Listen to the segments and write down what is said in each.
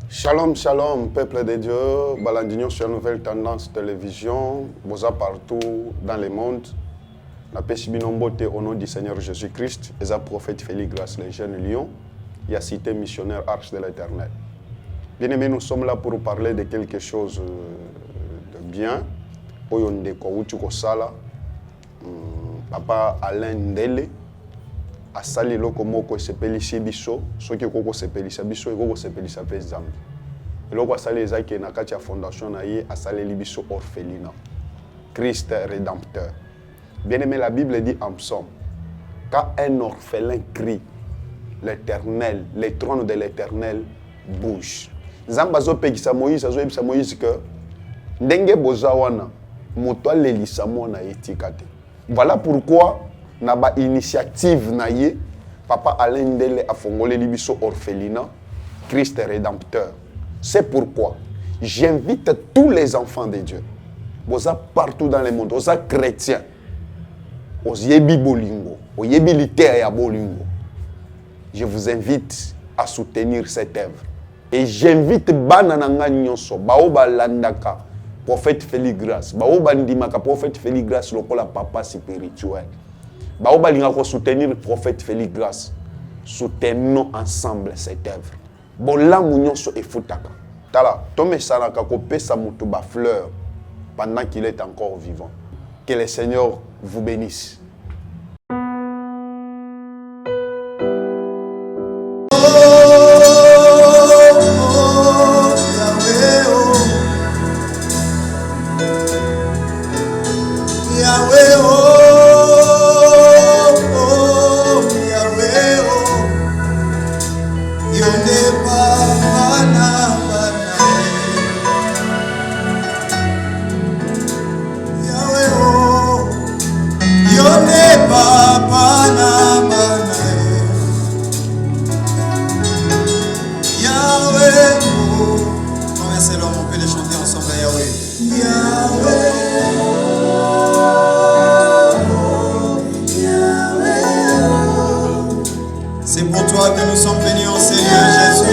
Shalom, shalom, peuple de Dieu. Balandignon sur Nouvelle Tendance Télévision. Boza partout dans le monde. La paix au nom du Seigneur Jésus-Christ. Et le prophète Félix Grasse, les jeunes lions. Il a cité missionnaire Arche de l'Éternel. Bien aimés, nous sommes là pour parler de quelque chose de bien. Oyonde Kouchouko Sala. Papa Alain Ndele. Asali loko moko sepelisi biso soki koko sepelisa biso ekoko sepelisa pe Nzambe eloko asali ezaki na kati ya fondation na ye asali biso orphelinat Christ rédempteur. Bien aimé, la Bible dit en psaume, quand un orphelin crie, l'Éternel, les trônes de l'Éternel bougent. Nzambe azopekisa Moïse azoyebisa Moïse que ndenge boza wana moto alelisa mona etika te. Voilà pourquoi na ba initiative na ye papa Alain Ndele a fongolé biso orphelinat Christ rédempteur. C'est pourquoi j'invite tous les enfants de Dieu, boza partout dans le monde, boza chrétiens, oyebi bolingo, oyebi liter ya bolingo. Je vous invite à soutenir cette œuvre. Et j'invite bana nanga nyonso baoba landaka prophète Félix Grasse, baoba ndimaka prophète Félix Grasse lokola papa spirituel. Baoba linga ko soutenir le prophète Félix Grasse. Soutenons ensemble cette œuvre. Bola munyonso efutaka. Tala, tome salaka ko pesa mutu ba fleur pendant qu'il est encore vivant. Que le Seigneur vous bénisse. C'est pour toi que nous sommes venus en Seigneur Jésus.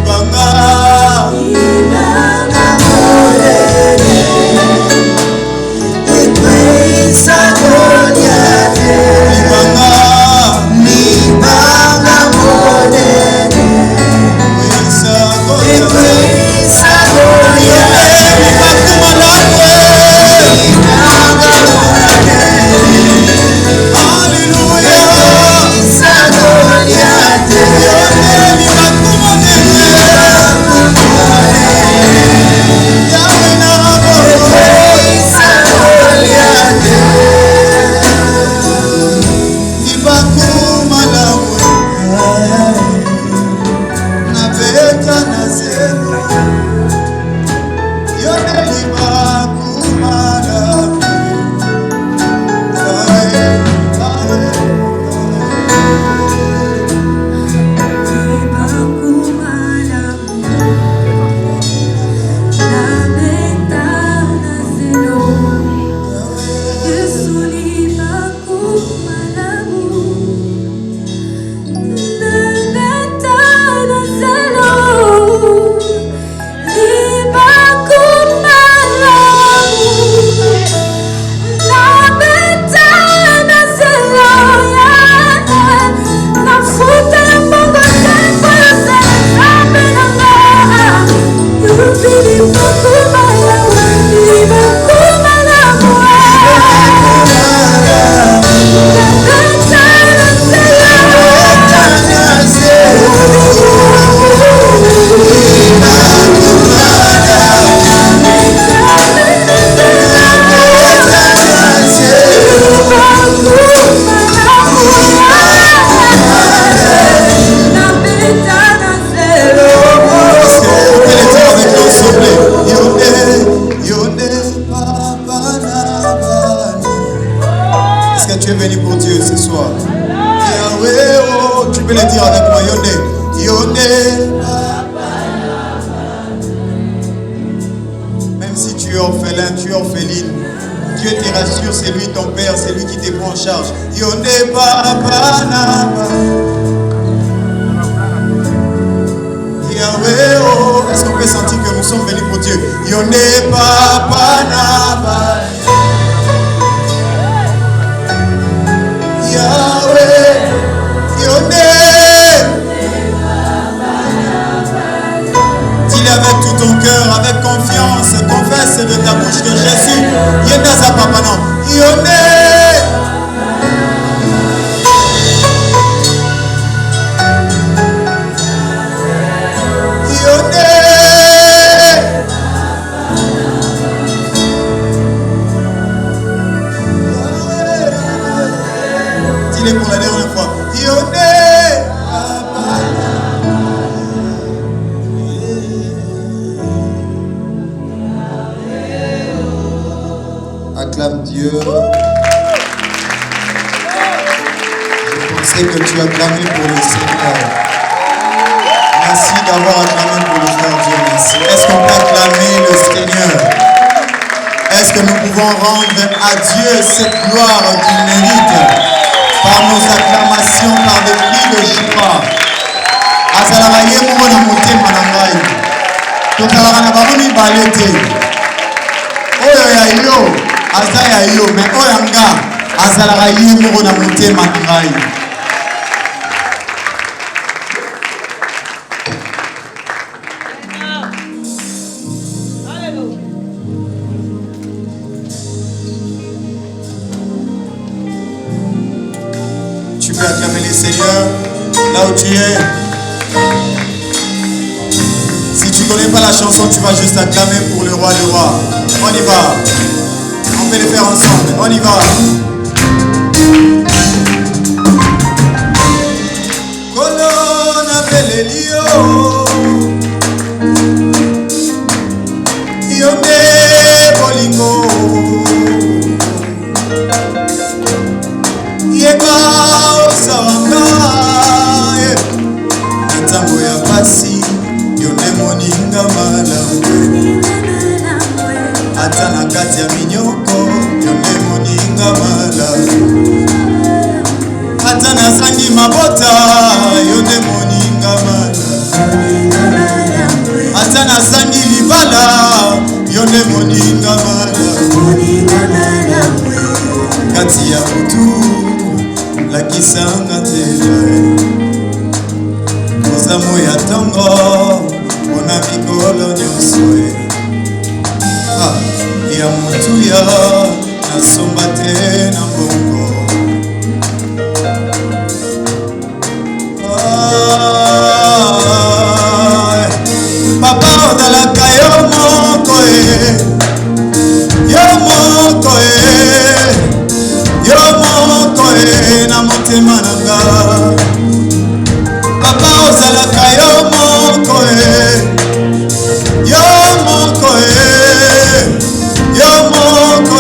Banga moi Yonde. Yonde. Même si tu es orphelin, tu es orpheline, Dieu te rassure, c'est lui ton père, c'est lui qui te prend en charge. Yonde papa naba. Yahweh, oh, est-ce qu'on peut sentir que nous sommes venus pour Dieu? Yonde papa naba. Yahweh, Yonde. Dis-le avec tout ton cœur, avec confiance, confesse de ta bouche que Jésus, Yenaza papa non, Yonde. Dis-le pour la dernière fois. Yonde. Acclame Dieu. Je pensais que tu acclamais pour le Seigneur. Merci d'avoir acclamé pour le frère Dieu. Merci. Est-ce qu'on peut acclamer le Seigneur? Est-ce que nous pouvons rendre à Dieu cette gloire qu'il mérite par nos acclamations, par des cris de joie? Azalaka ye moko na motema na ngai. Tozalaka na bango mibale te. Oyo ya yo aza ya yo, mais oyo nga azalaka ye moko na motema na ngai. Tu peux acclamer les seigneurs là où tu es. Si tu ne connais pas la chanson, tu vas juste acclamer pour le roi des rois. On y va. On peut les faire ensemble. On y va. Colonna Belelio. Yonde Bolingo. Yeba Osawanga. Natango ya pasi. Yonde moninga malamu. Ata na kati ya minyoko. Yonde moninga malamu. Ata na sangi mabota. Yonde moninga malamu. Ata na sangi libala. Yonde moninga malamu. Kati ya butu. Lakisanga tela. Kozamo ya tongo. Ona mikolo nyonso ya mutuya nasomba te na mbongo. Papa ozalaka yo moko yo moko yo moko na motema na nga. Papa ozalaka yo moko yo moko yo moko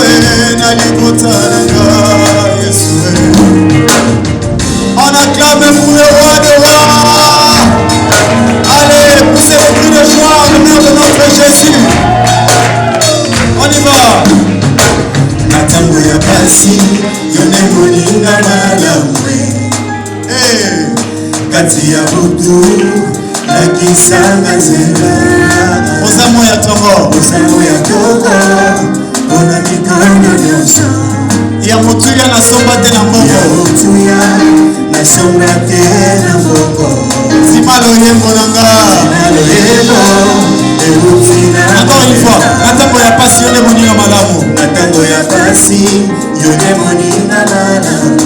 na libota na nga Yesu. On acclame pour le roi des rois. Allez, poussez vos cris de joie au nom de notre Jésus. On y va. Natango ya pasi yone moninga malamu. Kati ya butu lakisanga zela. Ozamo ya tongo. Ozamo ya tongo. Ona mikono nyonso. Ya mutuya nasomba te na mbongo. Ya mutuya nasomba te na mbongo. Simalo yembo nanga. Simalo yembo. Encore une fois, natango ya pasi yone moninga malamu. Natango ya pasi yone moninga malamu.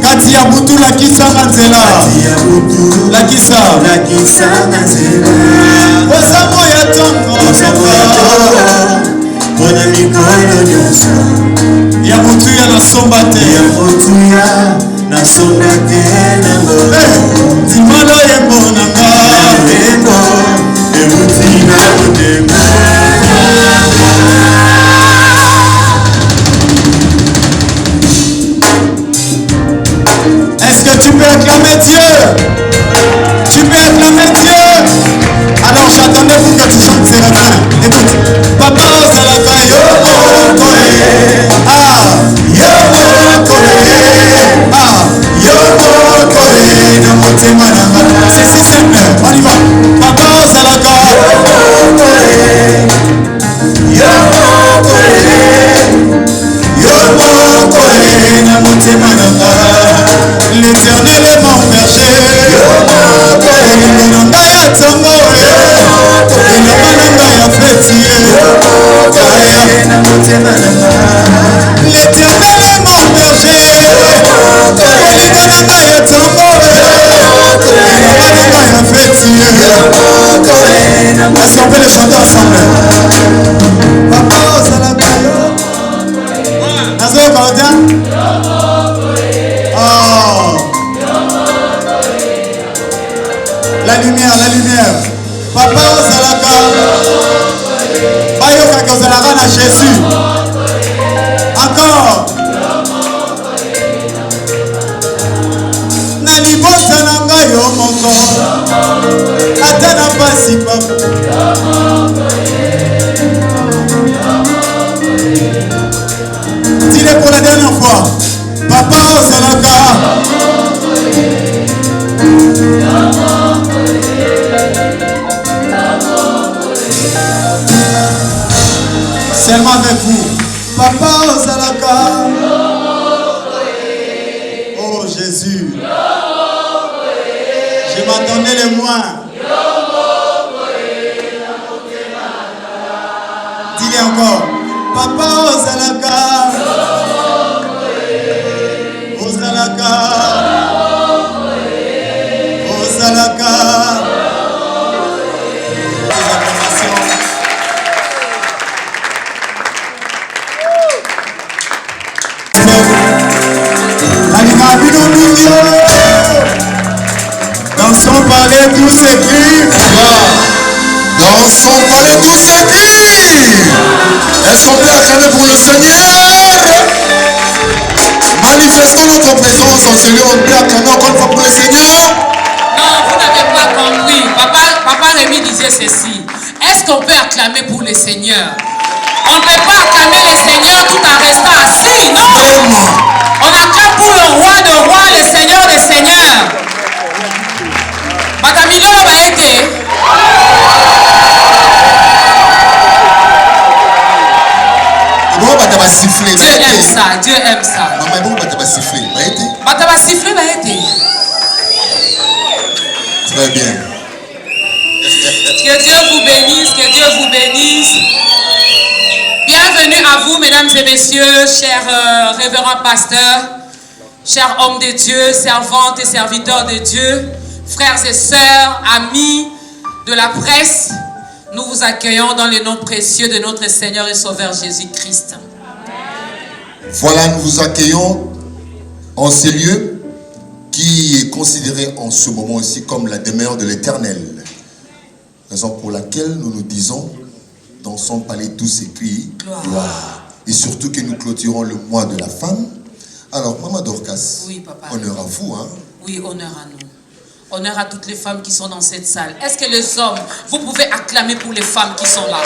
Kati ya butu lakisanga nzela. Kati ya butu lakisanga nzela. Ozamo ya tongo. Ozamo ya tongo. Bona mikolo nyonso. Ya mutuya nasomba te. Ya mutuya nasomba te na mbongo. Timalo yembo nanga. Yembo emutina motema. Est-ce que tu peux acclamer Dieu? C'est si simple, on y va. Papa Salaka. L'éternel est mon berger. L'éternel est mon berger. Est-ce qu'on peut le chanter ensemble? Papa Salaka. Nazo Claudia. Oh. La lumière, la lumière. Papa Salaka. Bayoka Kozalaka na Jésus. Encore. Nani bota nanga yo moko. Atana pasi papa. Dis-le pour la dernière fois. Papa Salaka. Seulement avec vous. Papa Salaka. Oh Jésus. Je m'attendais le moins. Dis-le encore. Papa Salaka. Salaka. Des acclamations. Dans son palais tout s'écrit. Dans son palais tout s'écrit. Est-ce qu'on peut acclamer pour le Seigneur? Manifestons notre présence en Seigneur. On peut acclamer encore une fois pour le Seigneur. Non, vous n'avez pas compris. Papa Rémi disait ceci. Est-ce qu'on peut acclamer pour le Seigneur? On ne peut pas acclamer le Seigneur tout en restant assis, non? On acclame pour le roi de rois, le Seigneur des seigneurs. Batamilolo va aider. Dieu aime ça, Dieu aime ça. Bataba siffler va aider. Très bien. Que Dieu vous bénisse, que Dieu vous bénisse. Bienvenue à vous, mesdames et messieurs, chers révérends pasteurs, chers hommes de Dieu, servantes et serviteurs de Dieu, frères et sœurs, amis de la presse. Nous vous accueillons dans le nom précieux de notre Seigneur et Sauveur Jésus-Christ. Voilà, nous vous accueillons en ces lieux qui est considéré en ce moment aussi comme la demeure de l'Éternel. Raison pour laquelle nous nous disons, dans son palais tout s'écrit gloire. Et surtout que nous clôturons le mois de la femme. Alors, Maman Dorcas, oui, papa, honneur à vous. Hein? Oui, honneur à nous. Honneur à toutes les femmes qui sont dans cette salle. Est-ce que les hommes, vous pouvez acclamer pour les femmes qui sont là?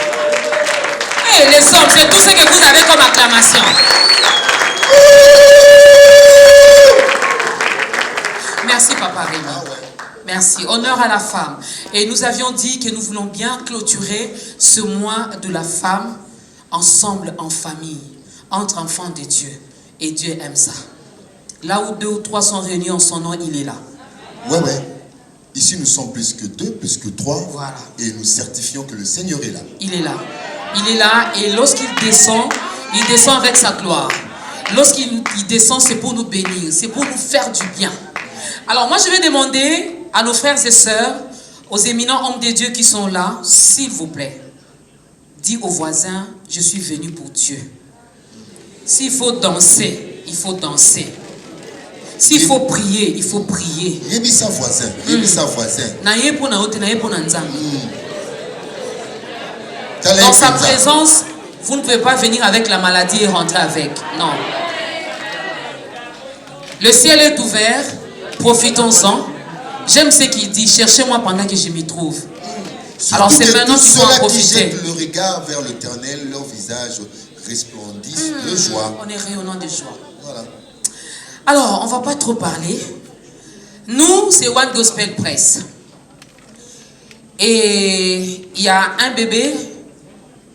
Et les hommes, c'est tout ce que vous avez comme acclamation. Merci, Papa Rémi. Merci. Honneur à la femme. Et nous avions dit que nous voulons bien clôturer ce mois de la femme ensemble, en famille, entre enfants de Dieu. Et Dieu aime ça. Là où 2 ou 3 sont réunis en son nom, il est là. Ouais. Ici, nous sommes plus que 2, plus que 3. Voilà. Et nous certifions que le Seigneur est là. Il est là. Il est là. Et lorsqu'il descend, il descend avec sa gloire. Lorsqu'il descend, c'est pour nous bénir. C'est pour nous faire du bien. Alors, moi, je vais demander à nos frères et sœurs, aux éminents hommes de Dieu qui sont là, s'il vous plaît, dis aux voisins, je suis venu pour Dieu. S'il faut danser, il faut danser. S'il faut prier, il faut prier. Yebisa voisin. Dans sa présence, vous ne pouvez pas venir avec la maladie et rentrer avec. Non. Le ciel est ouvert. Profitons-en. J'aime ce qu'il dit. Cherchez-moi pendant que je m'y trouve. Alors c'est maintenant qu'il faut en profiter. Qui jettent le regard vers l'Éternel, leur visage resplendissent de joie. On est rayonnant de joie. Voilà. Alors, on ne va pas trop parler. Nous, c'est One Gospel Press. Et il y a un bébé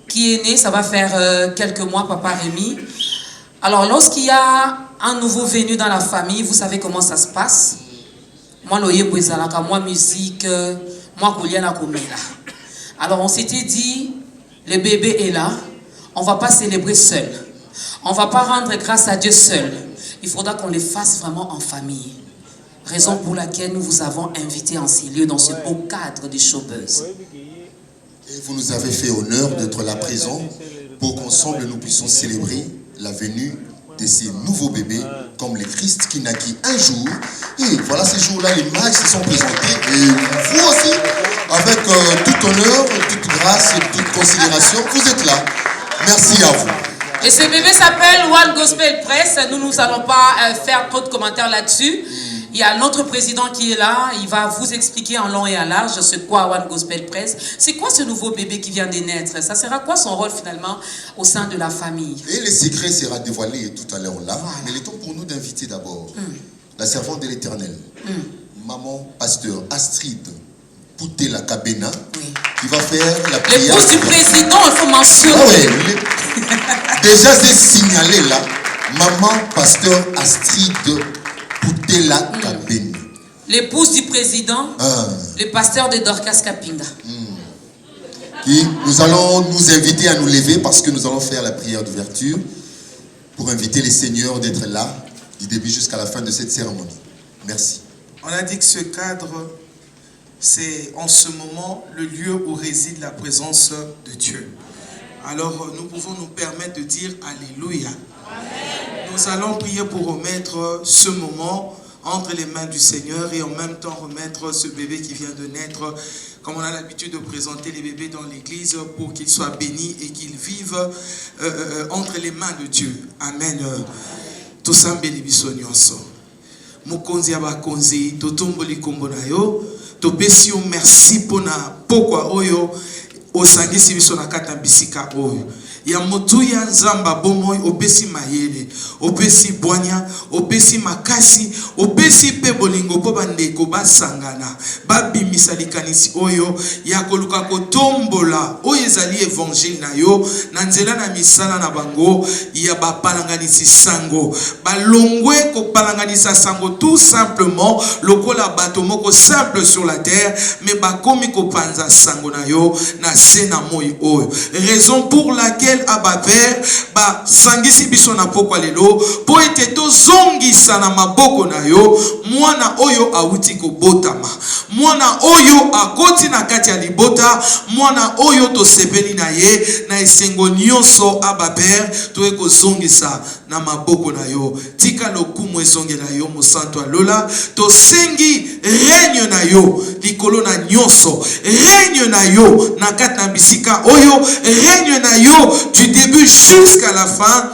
qui est né, ça va faire quelques mois, Papa Rémi. Alors, lorsqu'il y a un nouveau venu dans la famille, vous savez comment ça se passe. Moi, moi, musique, moi, alors, on s'était dit, le bébé est là, on ne va pas célébrer seul. On ne va pas rendre grâce à Dieu seul. Il faudra qu'on le fasse vraiment en famille. Raison pour laquelle nous vous avons invité en ces lieux, dans ce beau cadre des showbuzz. Et vous nous avez fait honneur d'être là présent pour qu'ensemble nous puissions célébrer la venue de ces nouveaux bébés comme le Christ qui naquit un jour. Et voilà, ces jours-là, les mages se sont présentés. Et vous aussi, avec tout honneur, toute grâce, toute considération, vous êtes là. Merci à vous. Et ce bébé s'appelle One Gospel Press. Nous n'allons pas faire trop de commentaires là-dessus. Il y a notre président qui est là. Il va vous expliquer en long et en large ce qu'est One Gospel Press. C'est quoi ce nouveau bébé qui vient de naître? Ça sera quoi son rôle finalement au sein de la famille? Et le secret sera dévoilé tout à l'heure là. Voilà. Mais il est temps pour nous d'inviter d'abord la servante de l'Éternel, maman pasteur Astrid Poutela Kabena, qui va faire la prière. L'épouse du président, il faut mentionner. Ah ouais, déjà c'est signalé là, maman pasteur Astrid Poutela Kabena. L'épouse du président, le pasteur de Dorcas Kapinga. Et nous allons nous inviter à nous lever parce que nous allons faire la prière d'ouverture pour inviter les seigneurs d'être là du début jusqu'à la fin de cette cérémonie. Merci. On a dit que ce cadre, c'est en ce moment le lieu où réside la présence de Dieu. Alors nous pouvons nous permettre de dire Alléluia. Amen. Nous allons prier pour remettre ce moment entre les mains du Seigneur et en même temps remettre ce bébé qui vient de naître, comme on a l'habitude de présenter les bébés dans l'église, pour qu'ils soient bénis et qu'ils vivent entre les mains de Dieu. Amen. Tosambeli biso nyonso. Mokonzi abakonzi, totomboli kombo na yo, topesi yo merci pona pokwa oyo osangisi biso na kata bisika oyo. Ya motu ya nzamba bomoi opesi mayele, opesi bwanya, opesi makasi, opesi pe bolingo po bandeko basangana, babimisa likanisi oyo ya koluka kotombola oyo ezali évangile na yo na nzela na misala na bango ya bapalanganisi sango, balongwe kopalanganisa sango tout simplement lokola bato moko simple sur la terre, mais bakomi kopanza sango na yo na sena moi oyo. Raison pour laquelle Abba Père ba sangisi biso na pokwa lelo po ete to zongisa na maboko na yo mwana oyo auti kobotama, mwana oyo akoti na kati ya libota, mwana oyo to sepeli na ye na esengo nyonso. Abba Père to eko zongisa na maboko na yo, tika lokumu ezonge na yo mosanto alola, to sengi règne na yo likolo na nyonso, règne na yo na kati na bisika oyo, règne na yo du début jusqu'à la fin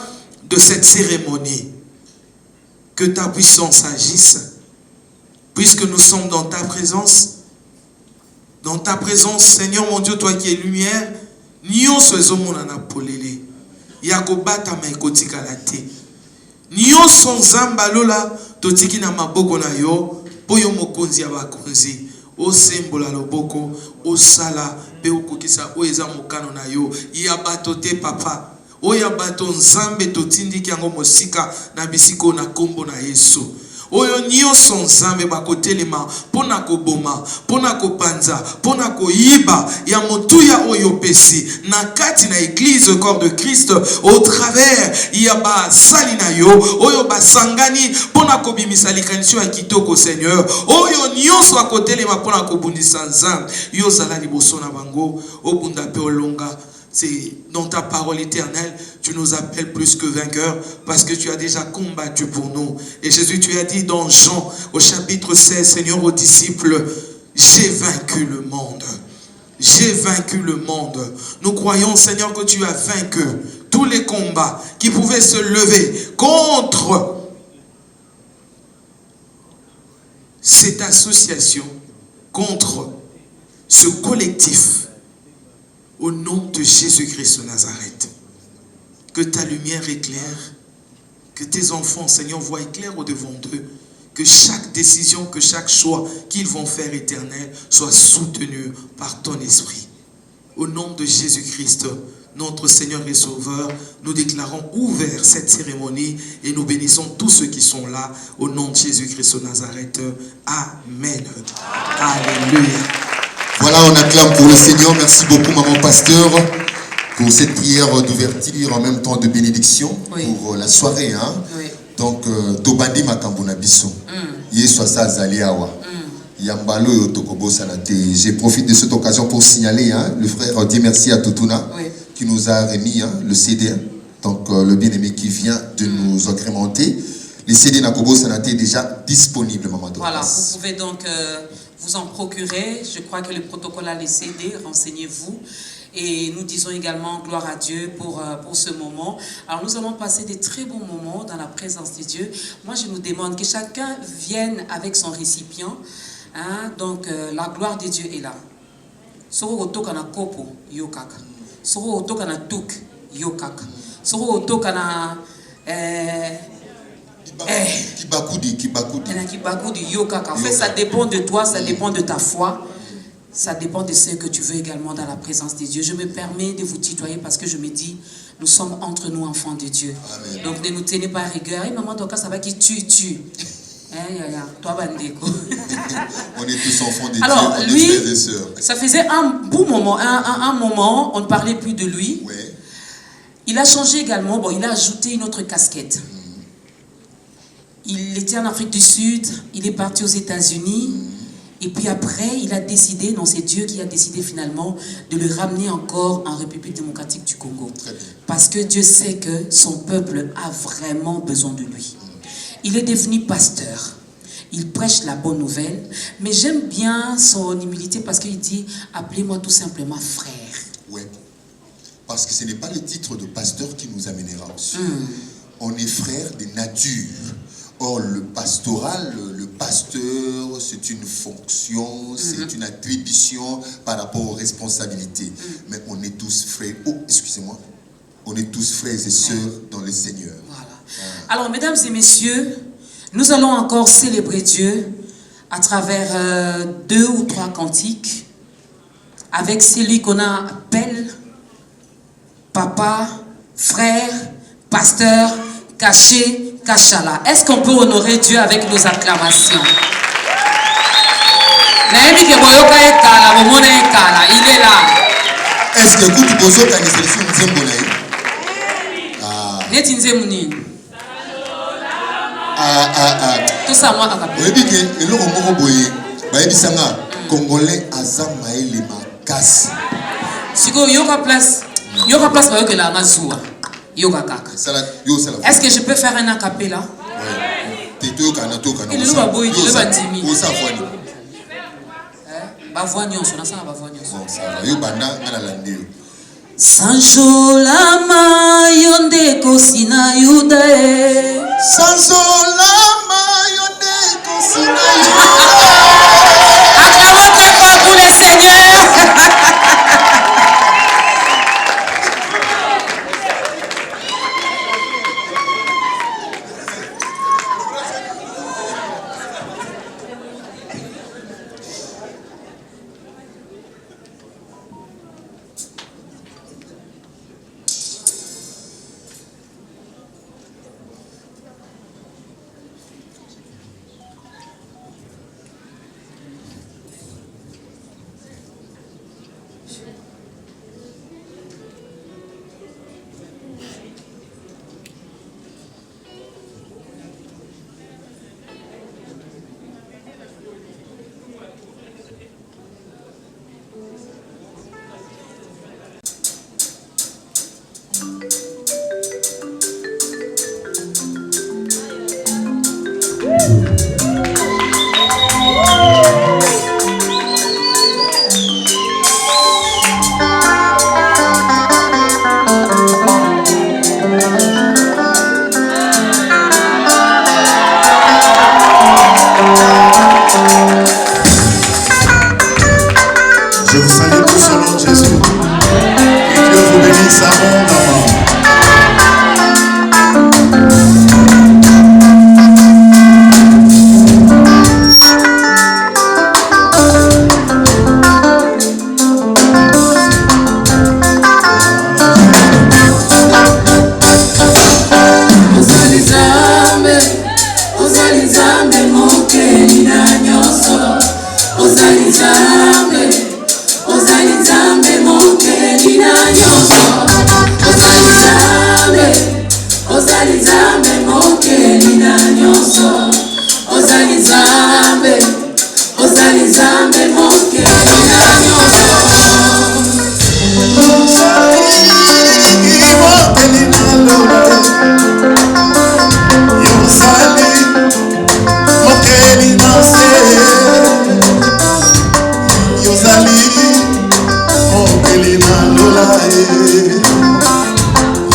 de cette cérémonie. Que ta puissance agisse, puisque nous sommes dans ta présence. Dans ta présence, Seigneur mon Dieu, toi qui es lumière, nyonso ezomona na polele yakobata maikotika la te, nyonso nzamba lola totiki na maboko na yo po yo mokonzi ya bakonzi osembola loboko osala pe okokisa oyo eza mokano na yo ya bato te papa, oya bato nzambe totindiki yango mosika na bisiko na kombo na Yesu. Oyo nyonso nzambe bakotelema pona koboma, pona kopanza, pona koyiba ya motuya oyo pesi na kati na église corps de Christ au travers ya ba sali na yo oyo basangani pona kobimisa likanisi ya kitoko Seigneur. Oyo nyonso akotelema pona kobundisa nzambe yo zala liboso na bango obunda pe olonga. C'est dans ta parole éternelle, tu nous appelles plus que vainqueurs parce que tu as déjà combattu pour nous. Et Jésus, tu as dit dans Jean au chapitre 16, Seigneur aux disciples, j'ai vaincu le monde. J'ai vaincu le monde. Nous croyons, Seigneur, que tu as vaincu tous les combats qui pouvaient se lever contre cette association, contre ce collectif. Au nom de Jésus-Christ de Nazareth, que ta lumière éclaire, que tes enfants, Seigneur, voient clair au devant d'eux, que chaque décision, que chaque choix qu'ils vont faire, Éternel, soit soutenu par ton esprit. Au nom de Jésus-Christ, notre Seigneur et Sauveur, nous déclarons ouvert cette cérémonie et nous bénissons tous ceux qui sont là au nom de Jésus-Christ de Nazareth. Amen. Alléluia. Voilà, on acclame pour le Seigneur. Merci beaucoup, maman pasteur, pour cette prière d'ouverture en même temps de bénédiction pour la soirée. Hein? Oui. Donc, Tobandi Makambuna Bisso. Yesu Azali Awa. Yambalo et Otokobo Sanate. Je profite de cette occasion pour signaler, hein, le frère dit merci à Tutuna qui nous a remis le CD. Donc, le bien-aimé qui vient de nous agrémenter. Les CD Nakobo Sanate est déjà disponible, maman. Voilà, vous pouvez donc vous en procurer. Je crois que le protocole a les CD, renseignez-vous. Et nous disons également gloire à Dieu pour ce moment. Alors nous allons passer des très bons moments dans la présence de Dieu. Moi je nous demande que chacun vienne avec son récipient. Hein? Donc la gloire de Dieu est là. Soro otoka na kopo yokaka. Soro otoka na tuk yokaka. Soro otoka na Kibakudi yokaka. En fait ça dépend de toi, ça dépend de ta foi. Ça dépend de ce que tu veux également dans la présence de Dieu. Je me permets de vous tutoyer parce que je me dis, nous sommes entre nous enfants de Dieu. Amen. Donc ne nous tenez pas à rigueur. Et maman, ça va qui tue. Toi, Bandeko. On est tous enfants de Dieu. Alors, on lui, est frères et sœurs. Ça faisait un bon moment, un moment, on ne parlait plus de lui. Ouais. Il a changé également, il a ajouté une autre casquette. Il était en Afrique du Sud, il est parti aux États-Unis. Et puis après, il a décidé, non, c'est Dieu qui a décidé finalement de le ramener encore en République démocratique du Congo. Parce que Dieu sait que son peuple a vraiment besoin de lui. Il est devenu pasteur. Il prêche la bonne nouvelle. Mais j'aime bien son humilité parce qu'il dit, appelez-moi tout simplement frère. Oui. Parce que ce n'est pas le titre de pasteur qui nous amènera au ciel. On est frères de nature. Or, le pastoral, le pasteur, c'est une fonction, c'est une attribution par rapport aux responsabilités. Mais on est tous frères, on est tous frères et sœurs dans le Seigneur. Voilà. Alors, mesdames et messieurs, nous allons encore célébrer Dieu à travers 2 ou 3 cantiques avec celui qu'on appelle papa, frère, pasteur, caché, Kachala. Est-ce qu'on peut honorer Dieu avec nos acclamations? Il est là. Est-ce que vous pouvez tout ça, moi, Congolais Azamaï Makas. Si vous avez place, il y aura place pour que la mazoua. Est-ce que je peux faire un acapella? Oui. Sanjolama yonde kosina yudae. Sanjolama yonde kosina yudae. Acclamons très fort pour le Seigneur. Je vous salue tous au nom de Jésus. Que Dieu vous bénisse abondamment.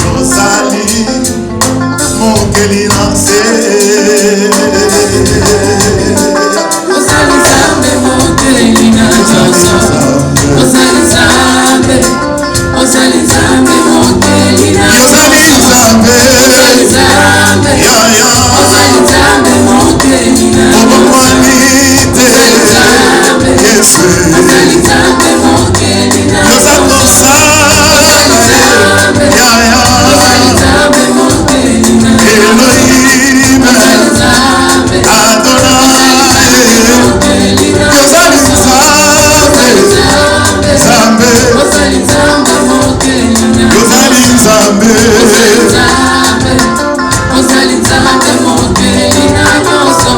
Yozali mokeli na se. Ozali Nzambe mokeli na nyonso. Ozali Nzambe. Ozali Nzambe mokeli na nyonso. Ozali Nzambe. Ozali Nzambe. Yaya. Ozali Nzambe mokeli na nyonso. Ozali Nzambe. Yesu. Ozali Nzambe mokeli na nyonso. Ozali Nzambe. Yaya. Ozali Nzambe mokeli na nyonso. Elohim. Ozali Nzambe. Adonai. Mokeli na nyonso. Ozali Nzambe. Nzambe. Ozali Nzambe mokeli na nyonso. Ozali Nzambe. Ozali Nzambe mokeli na nyonso.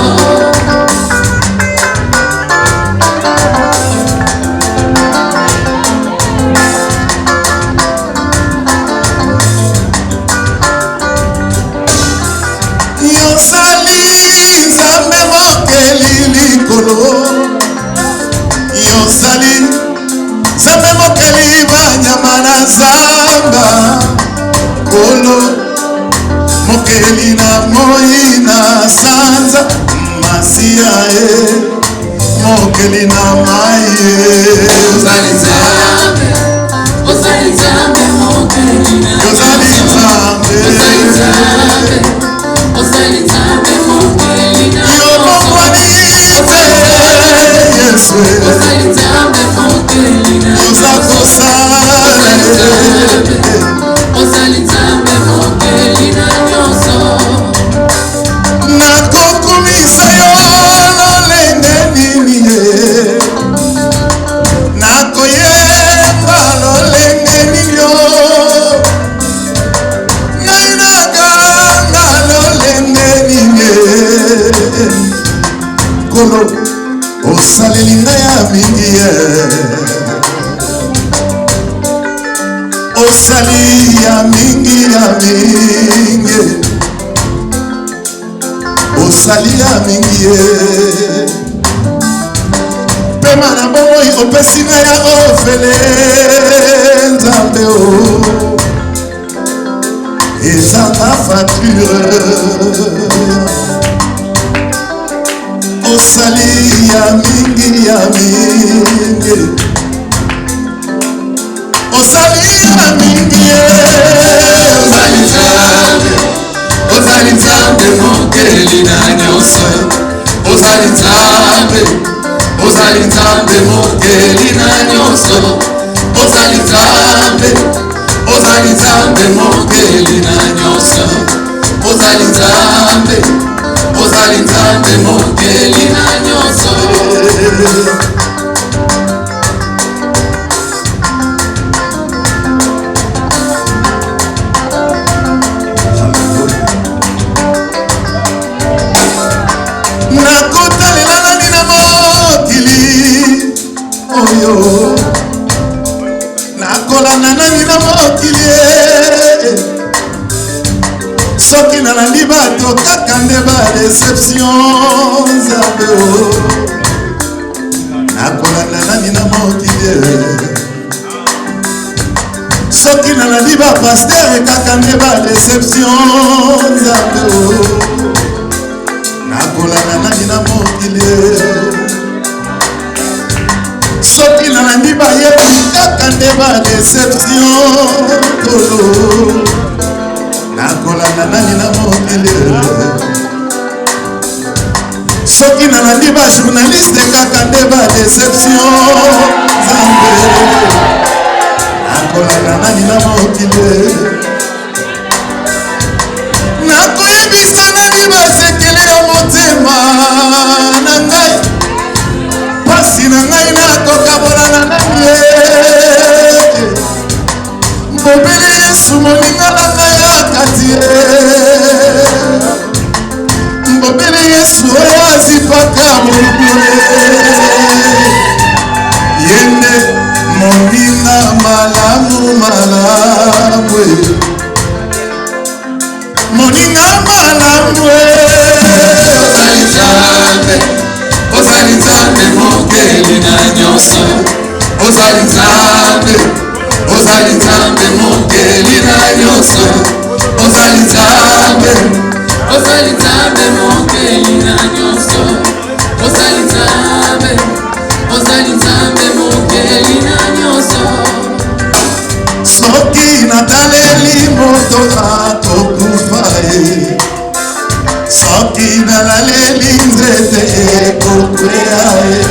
Yozali Nzambe mokeli likolo. Yozali Nzambe mokeli banyama na zamba. Kolo mokeli na moi na sanza. Masia mokeli na mai. Ozali Nzambe. Ozali Nzambe mokeli na nyonso. Yozali Nzambe. Ozali Nzambe. Ozali Nzambe mokeli na nyonso. Yesu. Ozali Nzambe mokeli na nyonso. Ozali Nzambe mokeli na nyonso. Nakokumisa yo lolenge nini ye. Nakoyemba lolenge nini yo. Ngai naganga lolenge nini ye. Kolo osaleli ngai ya mingi ye. Osali ya mingi ya mingi. Osali ya mingi ye. Pema na bomoi opesi ngai ya ofele Nzambe o. Ezanga facture. Osali ya mingi ya mingi. Osali ya mingi ye. Ozali Nzambe. Ozali Nzambe mokeli na nyonso. Ozali Nzambe. Ozali Nzambe mokeli na nyonso. Ozali Nzambe. Ozali Nzambe mokeli na nyonso. Ozali Nzambe. Ozali Nzambe mokeli na nyonso. Nakotalela nani na mokili oyo. Nakolanda nani na mokili. Soki nalandi bato kaka nde ba deception Nzambe o. Nakolanda nani na mokili. Soki nalandi ba pasteur kaka nde ba deception Nzambe o. Nakolanda nani na mokili. Soki nalandi bayebi kaka nde ba deception kolo. Nakolanda nani na mokili. Soki nalandi ba journaliste kaka nde ba deception Nzambe. Nakolanda nani na mokili. Nakoyebisa nani basekele ya motema na ngai. Pasi na ngai nakokabolana nani ye. Mbobeli Yesu moninga na ngai akati ye. Mbobeli Yesu oyo azipaka molubule. Yende moninga malamu malamu. Moninga malamu. Ozali Nzambe. Ozali Nzambe mokeli na nyonso. Ozali Nzambe. ozali nzambe mokeli na nyonso, ozali nzambe, ozali nzambe mokeli na nyonso, ozali nzambe, ozali nzambe mokeli na nyonso. soki nataleli moto akokufa ye, soki nalaleli nzete ekokwea ye,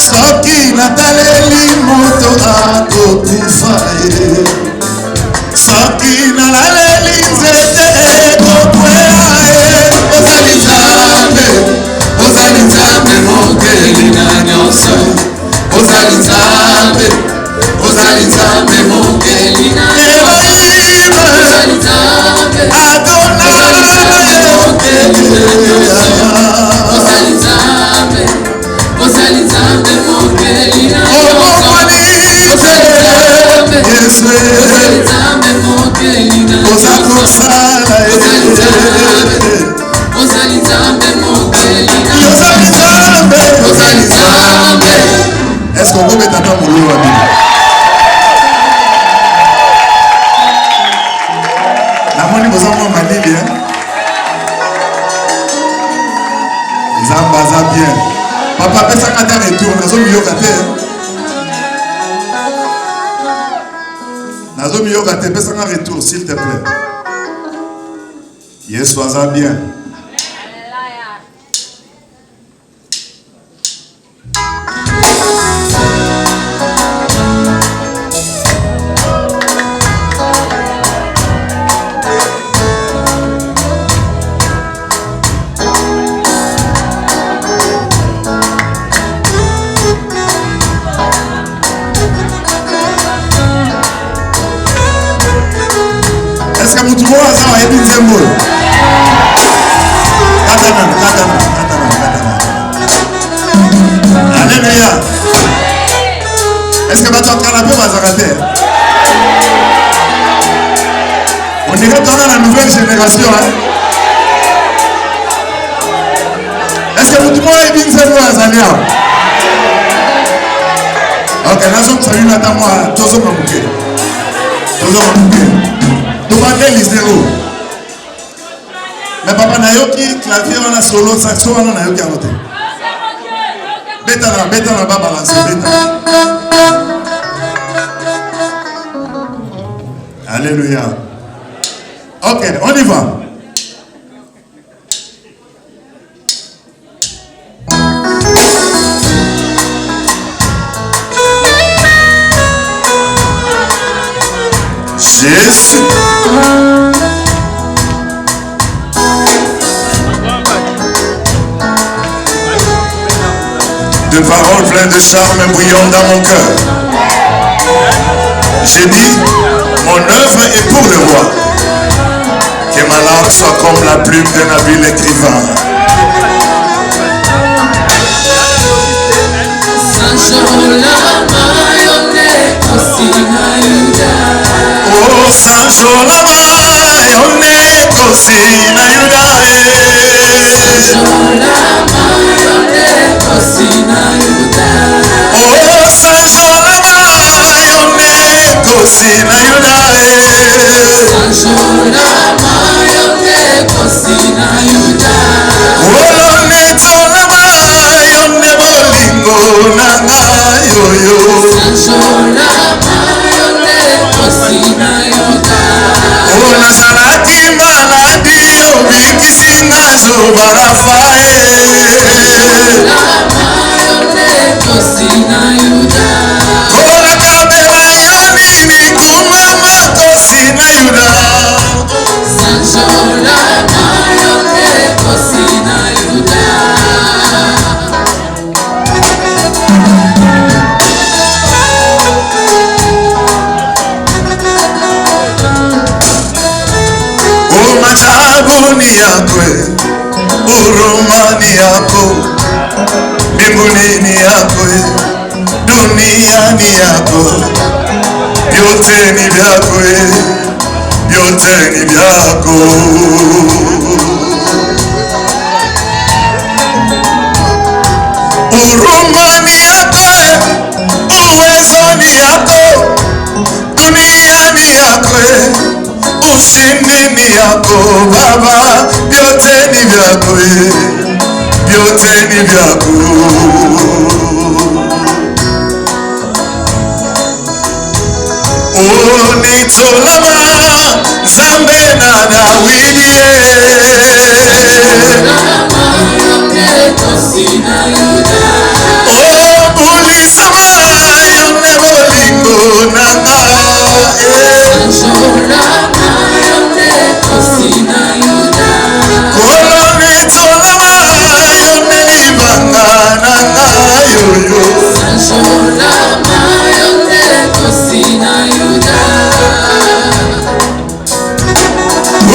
soki nataleli moto akokufa ye, soki nalaleli nzete ekokwea ye, ozali nzambe, ozali nzambe mokeli na nyonso, ozali nzambe, ozali nzambe mokeli na Elohim, ozali nzambe, Adonai mokeli na nyonso, ozali nzambe, ozali nzambe mokeli na nyonso, ozali nzambe, Yesu, ozali nzambe mokeli na nyonso, ozali nzambe, ozali nzambe mokeli na nyonso, ozali nzambe. Est-ce qu'on peut mettre un peu mon lot à Bible? La moni vous en m'a dit bien. Zamba bien. Papa pesa kata retour, nazo miyo kate. Nazo miyo kate pesa un retour s'il te plaît. Yes, sois bien. Alléluia. Est-ce que tu as un canapé ou un on dirait qu'on a la nouvelle génération. Hein? Est-ce que tout le monde est bien fait pour Azalia? Ok, nous sommes salués notamment à Tozo Mamouké. Tozo Mamouké. Nous allons les zéros. Mais papa Nayoki, clavier, on a solo, saxo, on a Nayoki à noter. Bétana, bétana, pas balancer, bétana. Alléluia. Ok, on y va. Jésus. De paroles pleines de charme brillant dans mon cœur. J'ai dit, mon œuvre est pour le roi. Que ma langue soit comme la plume d'un habile écrivain. Oh, Sancho Lama, yone kosina yudae. Oh, Sancho Lama, yone kosina yudae. Oh, Loneto Lama, yone bolingo nanga yoyo. Oh, nazalaki maladi obikisinga zobarafae. Kolakabela yo nini kumama kosina yuda. Ni yakwe, urumani yako, mbinguni ni yakwe, dunia ni yako, vyote ni vyakwe, vyote ni vyako. Urumani yako, uwezo ni yako, ushindi ni yako Baba, vyote ni vyako, vyote ni vyako. Unitolama Zambe na Dawidi, ulisama yone bolingo nanga, unitolama yone libanga nanga yoyo.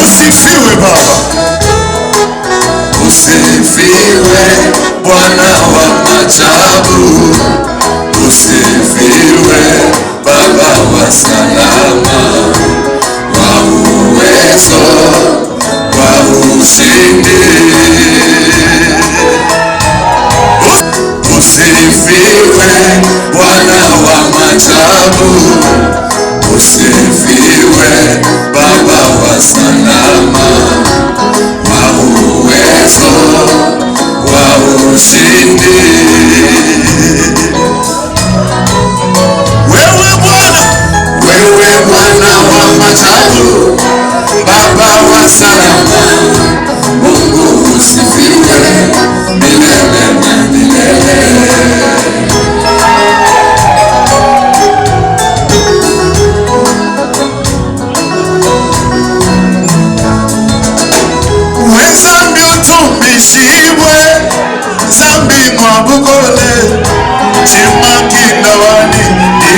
Usifiwe Baba, usifiwe Bwana wa maajabu, usifiwe Baba wa salama, wa uwezo, wa ushindi. Usifiwe Bwana wa maajabu, usifiwe Baba wa salama, wa uwezo, wa ushindi. Wewe Bwana wa maajabu, Baba wa salama, Mungu usifiwe milele na milele. Wenzambi utumbishibwe Zambi mwabukole chimakindawani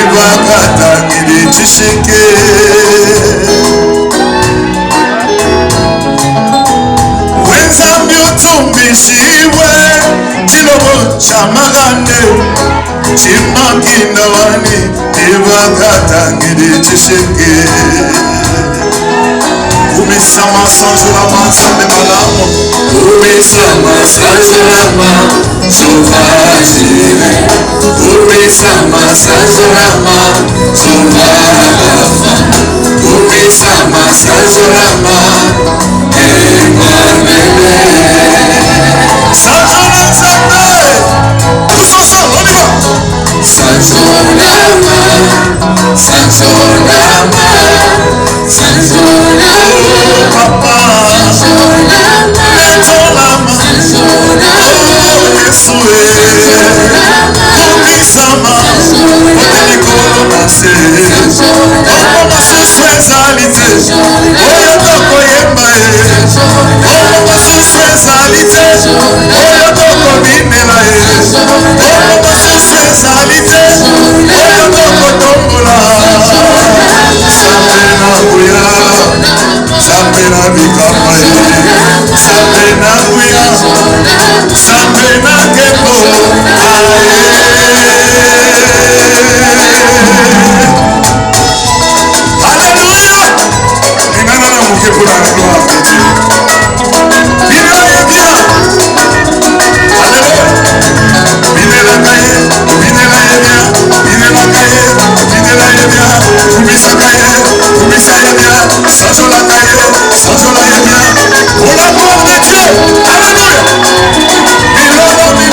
ibakatangiri chishike. Wenzambi utumbishibwe chilobo chamagande chimakindawani ibakatangiri chishike. Umisama sanjurama Zambe malamu, umisama sanjurama Jovajire, umisama sanjurama Jovalafa, umisama sanjurama Emmanuel. Sanjurama Zambe, usoso oliva. Sanjurama, sanjurama, sanjurama. Papa, letolama, Yesue, umisama, otelikolo nase, omo suswezalite, oyotoko yembae, omo suswezalite, oyotoko binelae, omo suswezalite, oyotoko tombola, sapena kuya. Sapena bikamaye, sapena kuya, sapena kepo, Alléluia. Inana na muke pour la gloire de Dieu. Vivez bien. Alléluia. Vivez la caille, vivez la bien, vivez la caille, vivez la bien, kumisa caille, kumisa bien, sanjo la caille, sanjo la bien, pour la gloire de Dieu. Alléluia. Vivez la bien.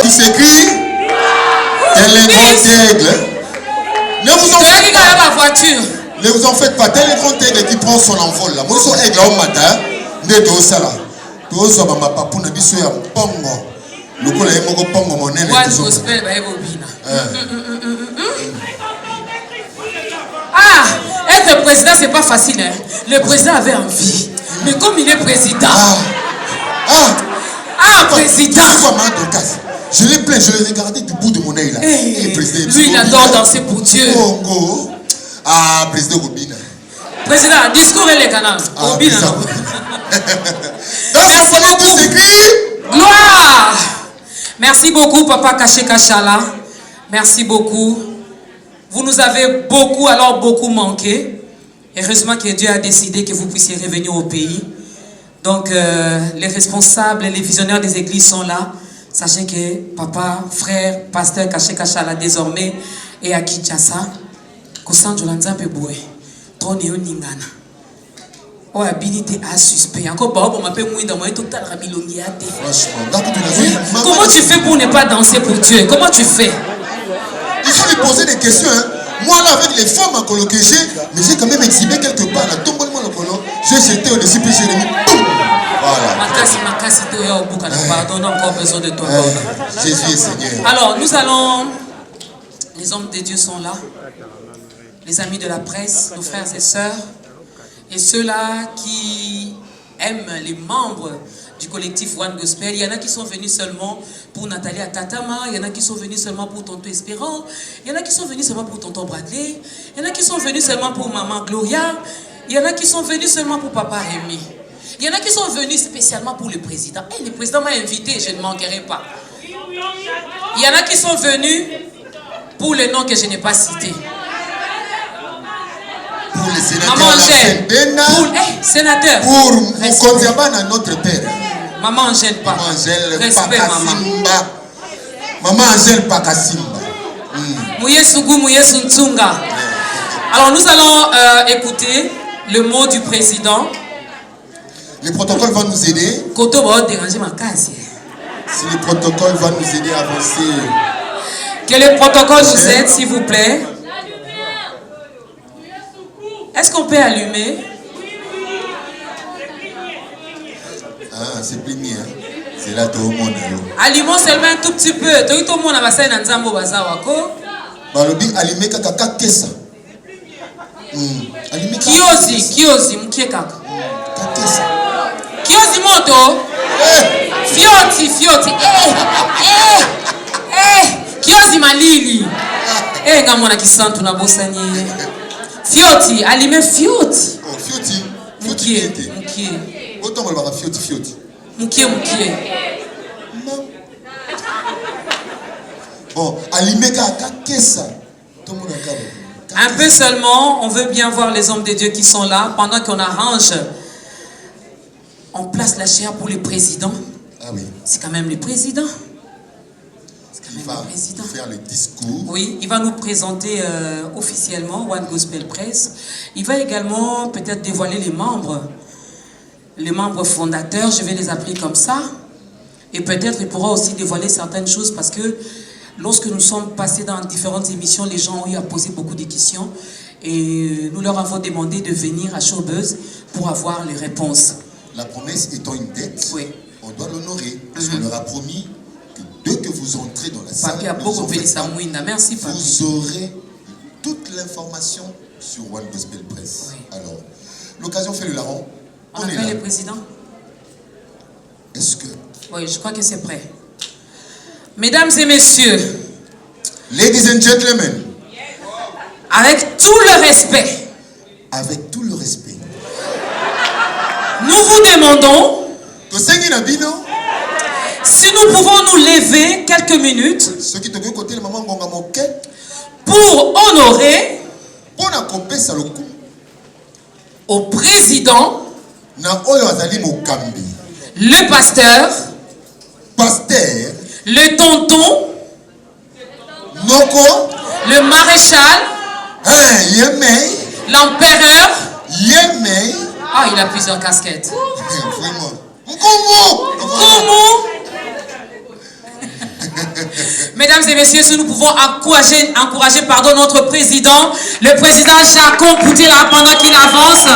Il s'écrit aigle. Ne vous en faites pas. La voiture. Ne vous en faites pas. Tel le grand aigle qui prend son envol là. Moi, je suis aigle au matin. Ne te ça là. Tout ça, ma papa, n'a pas eu un pongo. Le coup, là, il m'a dit pongo, mon nez. Ah, être président, c'est pas facile. Hein? Le président avait envie. Mais comme il est président. Président. Je l'ai plein, je l'ai regardé du bout de mon œil là. Président, lui, il adore danser pour Dieu. Pongo. Président Robina. Président, discours et les canaux. Robina. Merci beaucoup. Gloire. Merci beaucoup, Papa Caché Kachala. Merci beaucoup. Vous nous avez beaucoup manqué. Heureusement que Dieu a décidé que vous puissiez revenir au pays. Donc, les responsables et les visionnaires des églises sont là. Sachez que papa, frère, pasteur Caché Kachala désormais est à Kinshasa. Kosanjo Lanzambe Boué. Toneo Ningana. Oh, habilité à suspect. Encore bah, on m'appelle Mouida, moi, total Rabilongiate. Comment tu fais pour ne pas danser pour Dieu? Comment tu fais? Il faut lui poser des questions. Hein. Moi, là, avec les femmes à colo que j'ai, mais j'ai quand même exhibé quelque part. Là, tombe-moi le colo. J'ai jeté au-dessus, puis j'ai remis. Voilà. Makasi, pardon, on a encore besoin de toi. Jésus est Seigneur. Alors, nous allons. Les hommes de Dieu sont là. Les amis de la presse, nos frères et sœurs. Et ceux-là qui aiment les membres du collectif One Gospel. Il y en a qui sont venus seulement pour Nathalie Atatama, il y en a qui sont venus seulement pour Tonton Espérant, il y en a qui sont venus seulement pour Tonton Bradley, il y en a qui sont venus seulement pour Maman Gloria, il y en a qui sont venus seulement pour Papa Rémi. Il y en a qui sont venus spécialement pour le président. Et le président m'a invité, je ne manquerai pas. Il y en a qui sont venus pour le nom que je n'ai pas cité. Pour le sénateur. Maman Angèle. Pour sénateur. Pour Mokonziabana, notre père. Maman Angèle pas. Maman Angèle Respect, Pakasimba. Maman Angèle Pakasimba. Mouyesougou, Mouyesuntunga. Alors nous allons écouter le mot du président. Le protocole va nous aider. Koto va déranger ma case. Si le protocole va nous aider à avancer. Que le protocole nous aide, s'il vous plaît. Est-ce qu'on peut allumer? C'est pligné, hein? C'est là tout le monde. Allumons seulement un tout petit peu. Tout le monde a passé dans Nzambo Bazawako. Balobi allumé kaka kesa. Kiozi, mkieka. Kakesa. Kiozi moto. Fioti. Kiozi malili. Ngamona kisantu na bosanye. Fioti, allumez Fioti. Oh, Fioti. Moukié. Autant on va Fioti. Moukié. Non. Bon, allumez kaka kesa. Tout le monde a un peu seulement, on veut bien voir les hommes de Dieu qui sont là pendant qu'on arrange. On place la chair pour le président. Ah oui. C'est quand même le président. Il va faire le discours. Oui, il va nous présenter officiellement One Gospel Press. Il va également peut-être dévoiler les membres fondateurs, je vais les appeler comme ça. Et peut-être il pourra aussi dévoiler certaines choses parce que lorsque nous sommes passés dans différentes émissions, les gens ont eu à poser beaucoup de questions et nous leur avons demandé de venir à Showbuzz pour avoir les réponses. La promesse étant une dette, oui. On doit l'honorer. Parce qu'on leur a promis que dès que vous entrez dans la salle, merci, vous aurez toute l'information sur One Gospel Press. Oui. Alors, l'occasion fait le larron. On appelle le président. Est-ce que... Oui, je crois que c'est prêt. Mesdames et messieurs, Ladies and gentlemen, avec tout le respect, nous vous demandons si nous pouvons nous lever quelques minutes pour honorer au président, le pasteur, le tonton, le maréchal, l'empereur. Ah, il a plusieurs casquettes. Mesdames et messieurs, si nous pouvons encourager notre président, le président Jacob Boutela, pendant qu'il avance.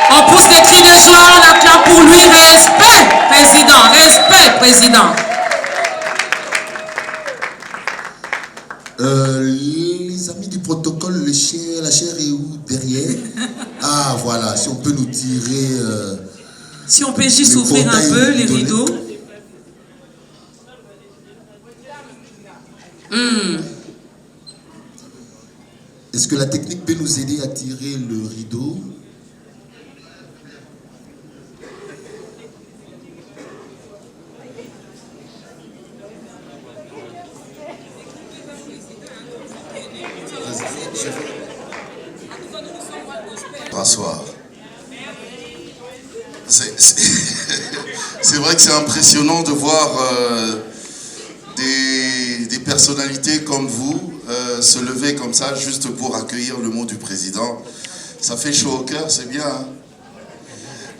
On pousse des cris de joie, on acclame pour lui. Respect, président, respect, président. Les amis du protocole, la chair est où derrière? Ah voilà, si on peut nous tirer... si on peut juste ouvrir un peu les rideaux. Est-ce que la technique peut nous aider à tirer le rideau? Asseoir. C'est vrai que c'est impressionnant de voir des personnalités comme vous se lever comme ça juste pour accueillir le mot du président. Ça fait chaud au cœur, c'est bien. Hein?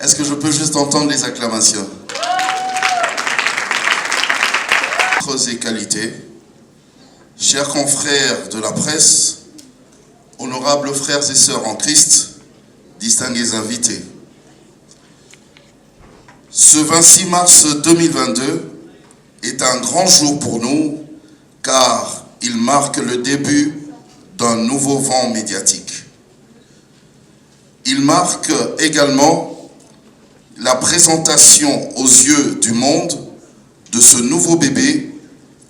Est-ce que je peux juste entendre les acclamations? Et qualités, chers confrères de la presse, honorables frères et sœurs en Christ, distingués invités. Ce 26 mars 2022 est un grand jour pour nous car il marque le début d'un nouveau vent médiatique. Il marque également la présentation aux yeux du monde de ce nouveau bébé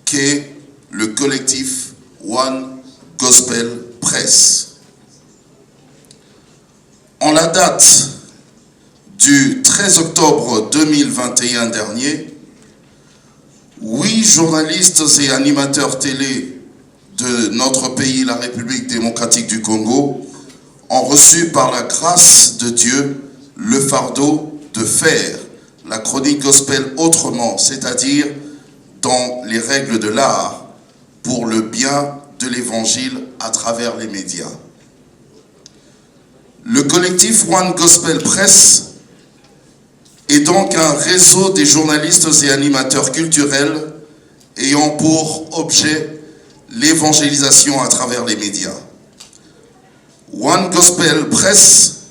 qu'est le collectif One Gospel Press. En la date du 13 octobre 2021 dernier, 8 journalistes et animateurs télé de notre pays, la République démocratique du Congo, ont reçu par la grâce de Dieu le fardeau de faire la chronique gospel autrement, c'est-à-dire dans les règles de l'art, pour le bien de l'évangile à travers les médias. Le collectif One Gospel Press est donc un réseau des journalistes et animateurs culturels ayant pour objet l'évangélisation à travers les médias. One Gospel Press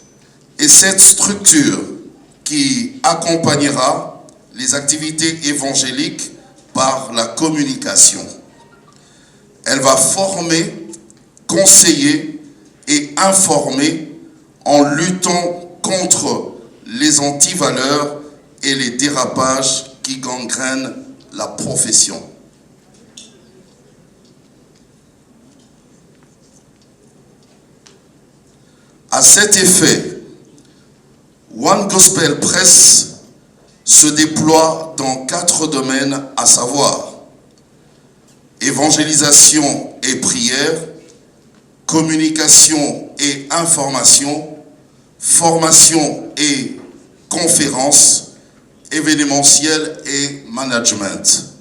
est cette structure qui accompagnera les activités évangéliques par la communication. Elle va former, conseiller et informer en luttant contre les antivaleurs et les dérapages qui gangrènent la profession. À cet effet, One Gospel Press se déploie dans 4 domaines, à savoir évangélisation et prière, communication et information, formation et conférences, événementiel et management.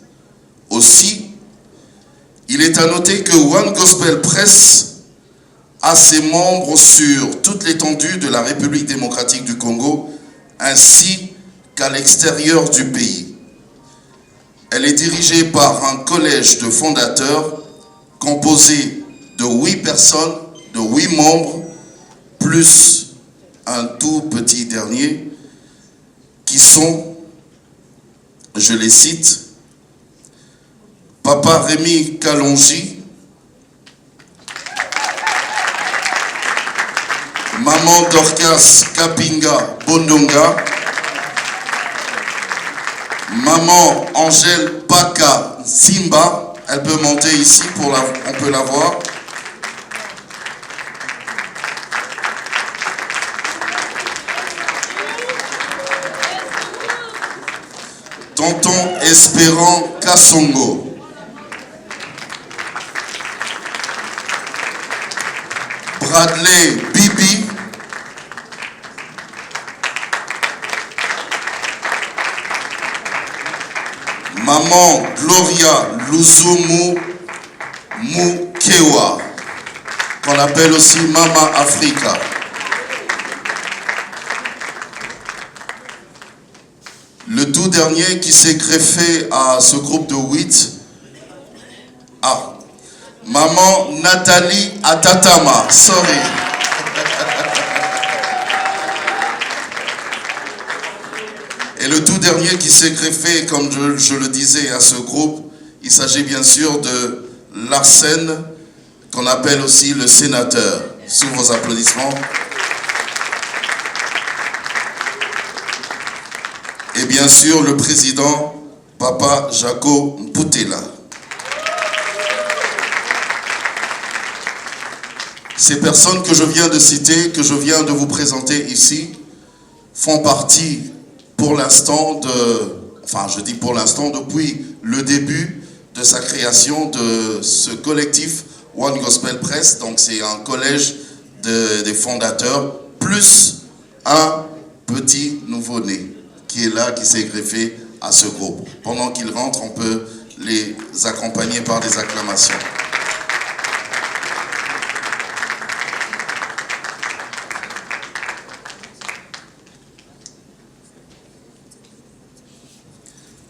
Aussi, il est à noter que One Gospel Press a ses membres sur toute l'étendue de la République démocratique du Congo, ainsi qu'à l'extérieur du pays. Elle est dirigée par un collège de fondateurs composé de 8 personnes, de 8 membres, plus un tout petit dernier, qui sont, je les cite, Papa Rémi Kalonji, Maman Dorcas Kapinga Bondonga, Maman Angèle Paka Simba, elle peut monter ici, on peut la voir. Tonton Espérant Kassongo. Bradley Bibi. Maman Gloria Luzumu Mukewa, qu'on appelle aussi Mama Africa. Le tout dernier qui s'est greffé à ce groupe de 8 Ah, maman Nathalie Atatama, sorry. Et le tout dernier qui s'est greffé, comme je le disais, à ce groupe, il s'agit bien sûr de Larsen, qu'on appelle aussi le sénateur. Sous vos applaudissements. Et bien sûr, le président, Papa Jaco Mputela. Ces personnes que je viens de citer, que je viens de vous présenter ici, font partie pour l'instant je dis pour l'instant, depuis le début de sa création de ce collectif One Gospel Press. Donc c'est un collège des fondateurs, plus un petit nouveau-né qui est là, qui s'est greffé à ce groupe. Pendant qu'ils rentrent, on peut les accompagner par des acclamations.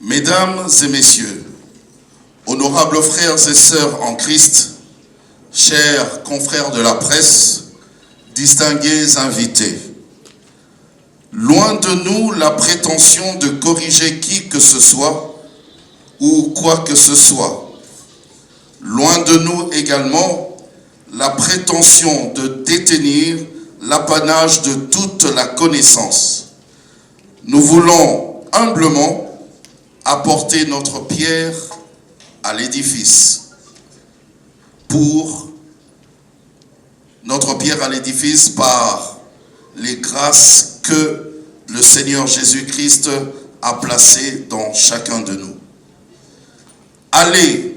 Mesdames et messieurs, honorables frères et sœurs en Christ, chers confrères de la presse, distingués invités, loin de nous la prétention de corriger qui que ce soit ou quoi que ce soit. Loin de nous également la prétention de détenir l'apanage de toute la connaissance. Nous voulons humblement apporter notre pierre à l'édifice par les grâces que le Seigneur Jésus-Christ a placées dans chacun de nous. Allez,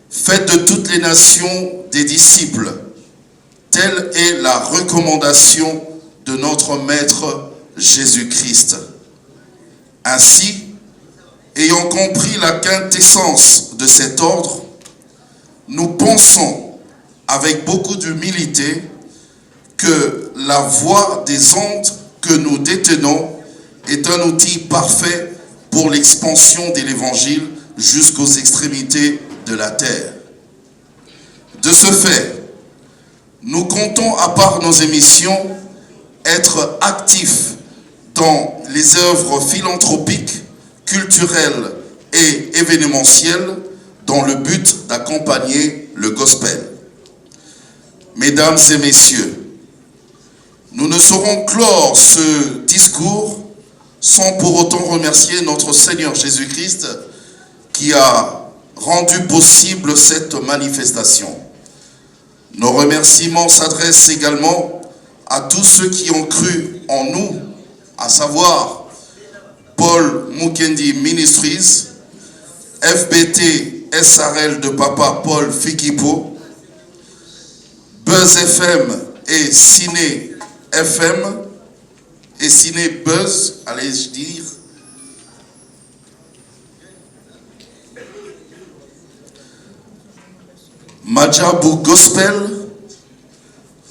faites de toutes les nations des disciples. Telle est la recommandation de notre Maître Jésus-Christ. Ainsi, ayant compris la quintessence de cet ordre, nous pensons avec beaucoup d'humilité que la voie des ondes que nous détenons est un outil parfait pour l'expansion de l'Évangile jusqu'aux extrémités de la terre. De ce fait, nous comptons, à part nos émissions, être actifs dans les œuvres philanthropiques, culturelles et événementielles dans le but d'accompagner le gospel. Mesdames et messieurs, nous ne saurons clore ce discours sans pour autant remercier notre Seigneur Jésus-Christ qui a rendu possible cette manifestation. Nos remerciements s'adressent également à tous ceux qui ont cru en nous, à savoir Paul Mukendi Ministries, FBT SRL de Papa Paul Fikipo, Buzz FM et Ciné FM et Ciné Buzz, allez-je dire, Majabu Gospel,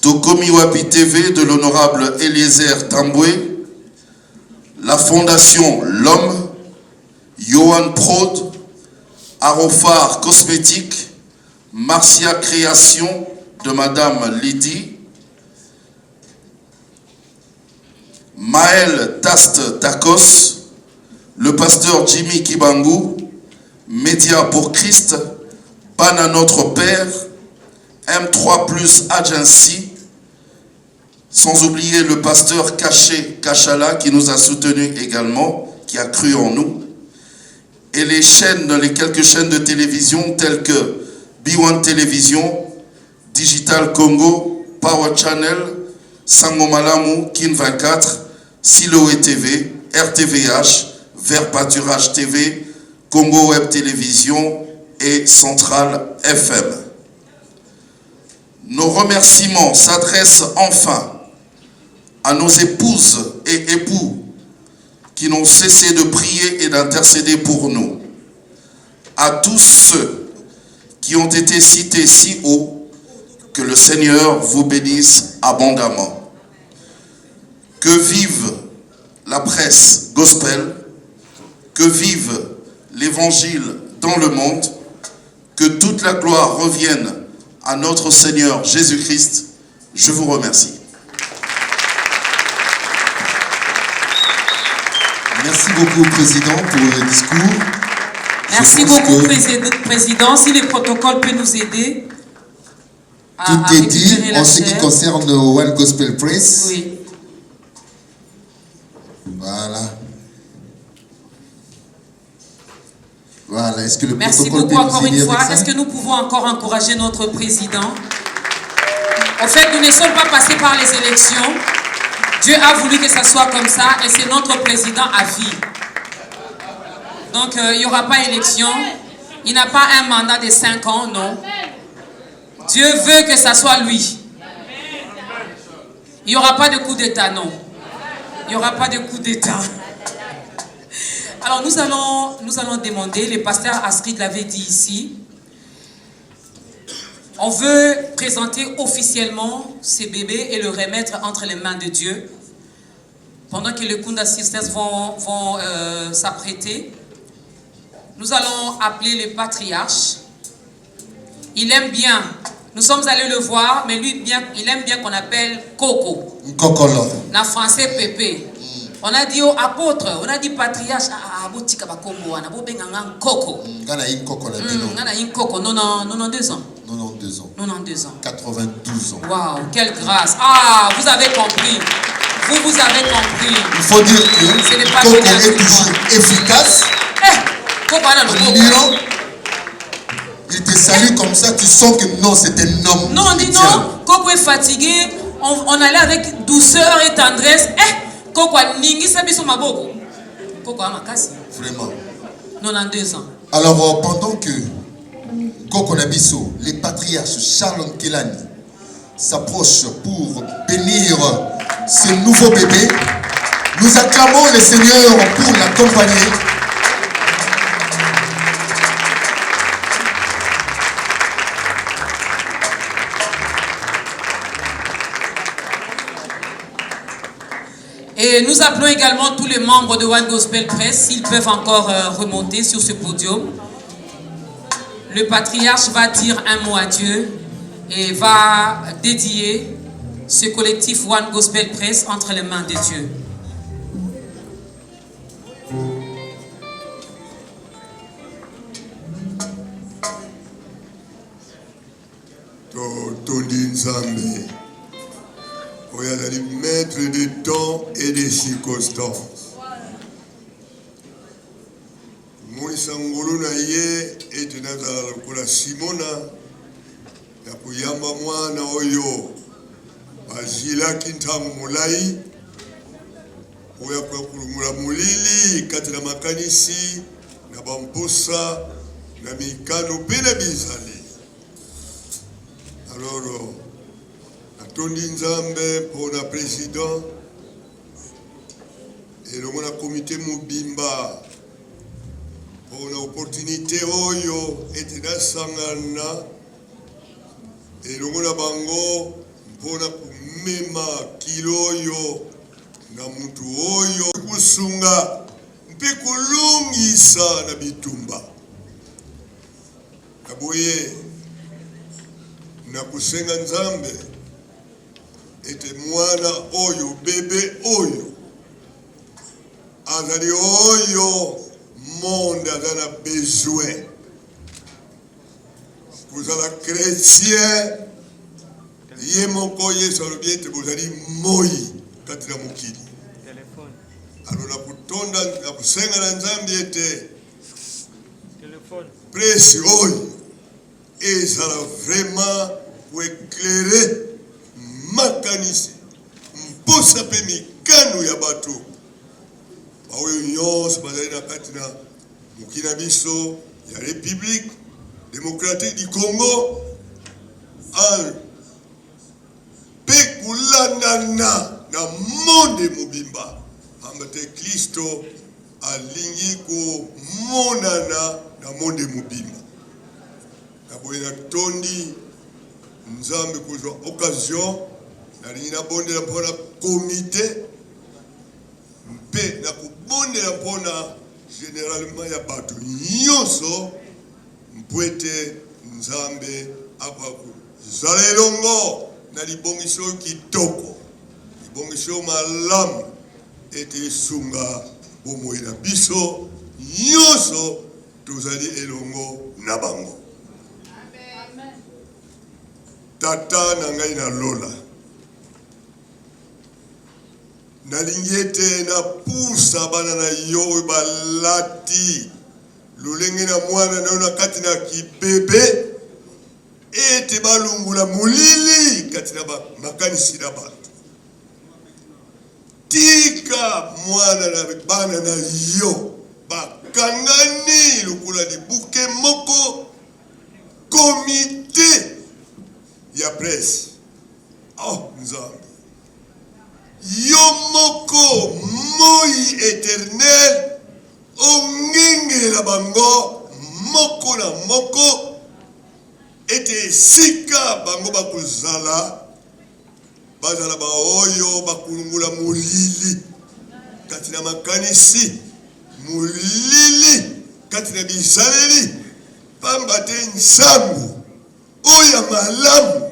Tokomiwapi TV de l'honorable Eliezer Tamboué, la Fondation L'Homme, Johan Prod, Arofar Cosmétique, Marcia Création de Madame Lydie, Maël Taste Takos, le pasteur Jimmy Kibangu, Média pour Christ, Pan à notre Père, M3+ Agency, sans oublier le pasteur Caché Kachala qui nous a soutenus également, qui a cru en nous, et les quelques chaînes de télévision telles que B1 Télévision, Digital Congo, Power Channel, Sangomalamu, Kin 24, Siloé TV, RTVH, Vert Pâturage TV, Congo Web Télévision et Centrale FM. Nos remerciements s'adressent enfin à nos épouses et époux qui n'ont cessé de prier et d'intercéder pour nous, à tous ceux qui ont été cités si haut, que le Seigneur vous bénisse abondamment. Que vive la presse gospel, que vive l'Évangile dans le monde, que toute la gloire revienne à notre Seigneur Jésus-Christ. Je vous remercie. Merci beaucoup, Président, pour le discours. Merci beaucoup, Président. Si le protocole peut nous aider à tout est dit récupérer la en ce qui chair. concerne One Gospel Press. Oui. Voilà. Voilà. Est-ce que le Merci protocole beaucoup peut nous encore une aider fois. avec ça? Est-ce que nous pouvons encore encourager notre président? En fait, nous ne sommes pas passés par les élections. Dieu a voulu que ça soit comme ça et c'est notre président à vie. Donc, il n'y aura pas élection. Il n'a pas un mandat de 5 ans, non. Dieu veut que ça soit lui. Il n'y aura pas de coup d'État, non. Il n'y aura pas de coup d'État. Alors, nous allons demander, le pasteur Astrid l'avait dit ici, on veut présenter officiellement ces bébés et le remettre entre les mains de Dieu. Pendant que les Kunda Sisters vont s'apprêter, nous allons appeler le patriarche. Il aime bien, nous sommes allés le voir, mais lui, il aime bien qu'on appelle Coco. Kokolo. En français, Pépé. On a dit au apôtre, on a dit patriarche, Coco. Coco, 92 ans. 92 ans. 92 ans. 92 ans. Waouh, quelle grâce. Ah, vous avez compris. Vous avez compris. Il faut dire que Ce n'est pas Coco donné à tout est le toujours monde. efficace. Coco, Lyon, il te salue comme ça, tu sens que non, c'est un homme. non, on dit non. Coco est fatigué. On allait avec douceur et tendresse. Coco a ningi sabi son maboko. Coco a makasi. Vraiment. 92 ans. Alors, pendant que Coco Nabiso, les patriarches Charles Nkelani s'approchent pour bénir ce nouveau bébé, nous acclamons le Seigneur pour l'accompagner. Et nous appelons également tous les membres de One Gospel Press, s'ils peuvent encore remonter sur ce podium. Le patriarche va dire un mot à Dieu et va dédier ce collectif One Gospel Press entre les mains de Dieu. Oyazali maître de temps et de circonstances. Monisa ngolo na ye ete nazala lokola Simona ya kuyamba mwana oyo bazilaki ntango molai oyo akulungula molili kati na makanisi na bamposa na mikano mpe na bizali. Alors Tondi Nzambe pour le président et le comité Mubimba pour l'opportunité Oyo et de Sangana et le bango pour la Mema Kiloyo Namutu Oyo Kusunga Mpekulungisa na bitumba Kaboye na kusenga Nzambe ete mwana oyo bébé oyo azali oyo monde azala besoin kozala chrétien ye moko yesu alobi ete bozali moi kati na mokili alo na kutonda na kusenga na Nzambe ete presi oyo ezala vraiment koéclairer makanisi mposa pe mikano ya bato baoyo nyonso bazali na kati na mokili na biso ya République démocratique du Congo mpe kulandana na monde mobimba pamba te Kristo alingi komonana na monde mobimba na boye na tondi Nzambe kozwa occasion nalingi nabondela mpona komite mpe na kobondela mpona généralement ya bato nyonso mpwete nzambe akwaku zala elongo na libongiso kitoko libongiso malamu ete sunga bomoi na biso nyonso tozali elongo na bango. Tata na ngai na lola nalingi ete na pusa bana na yo balati lolenge na mwana na yo na kati na kibebe ete balungula molili kati na makanisi na bato. Tika mwana na bana na yo bakangani lokula libuke moko komite ya presse. Oh nzambe yo moko moi éternel ongengela bango moko na moko ete sika bango bakuzala bazala baoyo bakulungula molili kati na makanisi molili kati na bizaleli pamba te nsambu oya malamu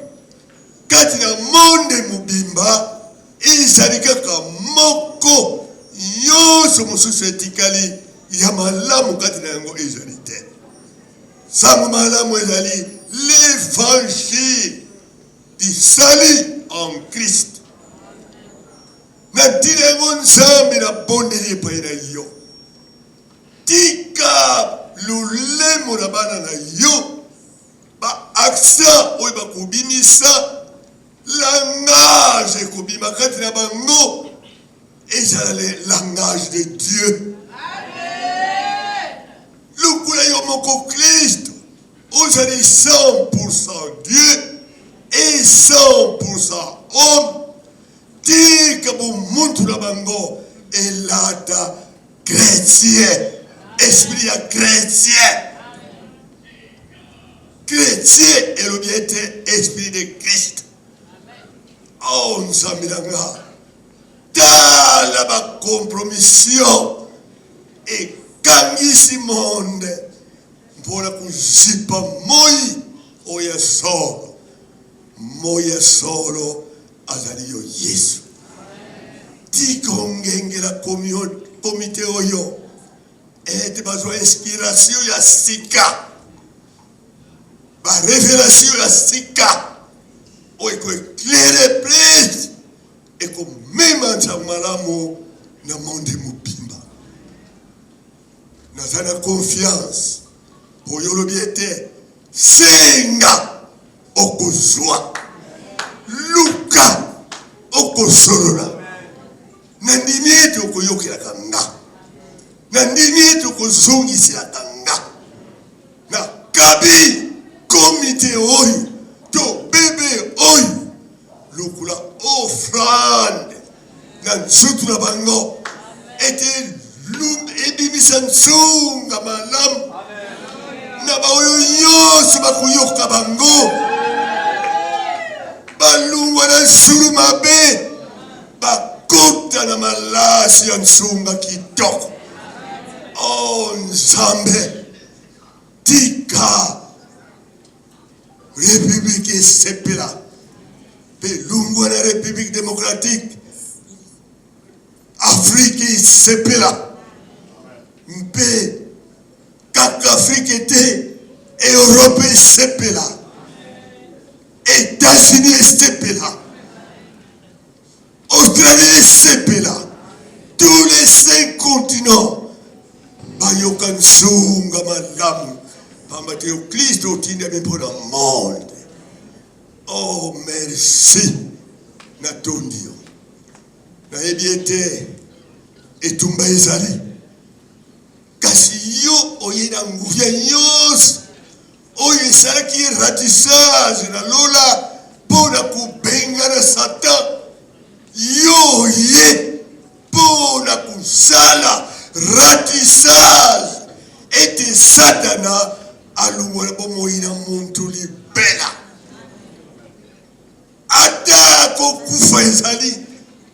kati na monde mobimba ezali kaka moko nyonso mosusu etikali ya malamu kati na yango ezali te. Sango malamu ezali l'évangile du salut en Christ. Na ntina yango nzambe na bondeli epai na yo tika lolemo na bana na yo ba accent oyo bakobimisa langage ekobima kati na bango ezala le langage de Dieu. Lukula yo moko Kristo ozali 100% Dieu et 100% homme tika bomuntu na bango elata chrétien esprit ya chrétien chrétien elobi ete esprit de Christ. Oh nzambe na nga tala bakompromission ekangisi monde mpona kuzipa moi oya solo moya solo azali yo Yesu. Tika ongengela komite oyo ete bazwa inspiration ya sika ba révélation ya sika oyo éclaire plus et comme même en malamu na monde mobimba nazana confiance oyo lobi ete senga okozwa luka okosolola na ndimi ete okoyokelaka nga na ndimi ete okozongiselaka nga na kabi komite oyo to bebe oyo lokula offrande na nzutu na bango ete ebimisa nzunga malamu na baoyo nyonso bakoyoka bango balungwa na zulu mabe bakota na malasi ya nzunga kitoko. Oh nzambe tika république esepela pe lungwa na république démocratique Afrique esepela mpe kaka Afrique ete Europe esepela États-Unis esepela Australie esepela tous les 5 continents bayoka nzunga malamu pamba te Kristo otindami mpona monde. Oh merci natondi yo nayebi ete etumba ezali kasi yo oye na nguvia nyonso oyo esalaki ratissage na lola mpona kubengana Satan yo oye mpona kusala ratissage ete Satana alungwa na bomoi na muntu libela ata kokufa ezali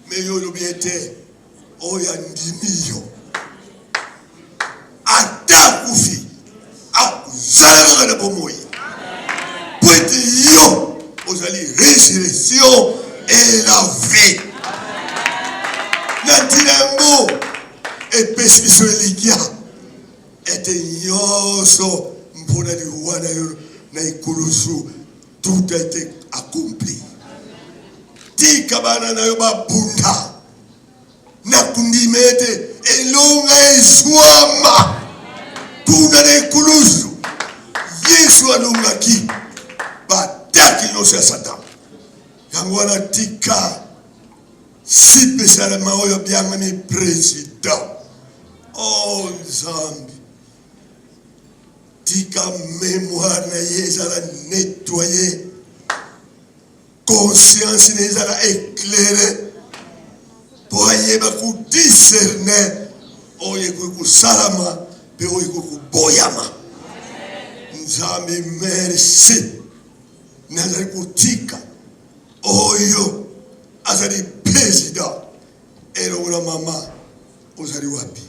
me yo lobi ete oyo andimi yo ata kufi akuzala kaka na bomoi. Po ete yo ozali résurrection et la vie. Na ntina yango epesi biso elikia ete nyonso mpona liwa na yo na ekulusu tout a été accompli. Tika bana na yo babunda na kundima ete elonga ezwama kuna na ekulusu Yesu alongaki bataki nyonso ya Satan. Yango wana tika sipesalama oyo byangani président. Oh Nzambi, tika mémoire na ye ezala nettoyé, conscience na ezala éclairé, po ayeba kudiscerne oyo ekoki kosalama mpe oyo ekoki koboyama. Nzambe merci, nazali kotika oyo azali président elongola mama ozali wapi?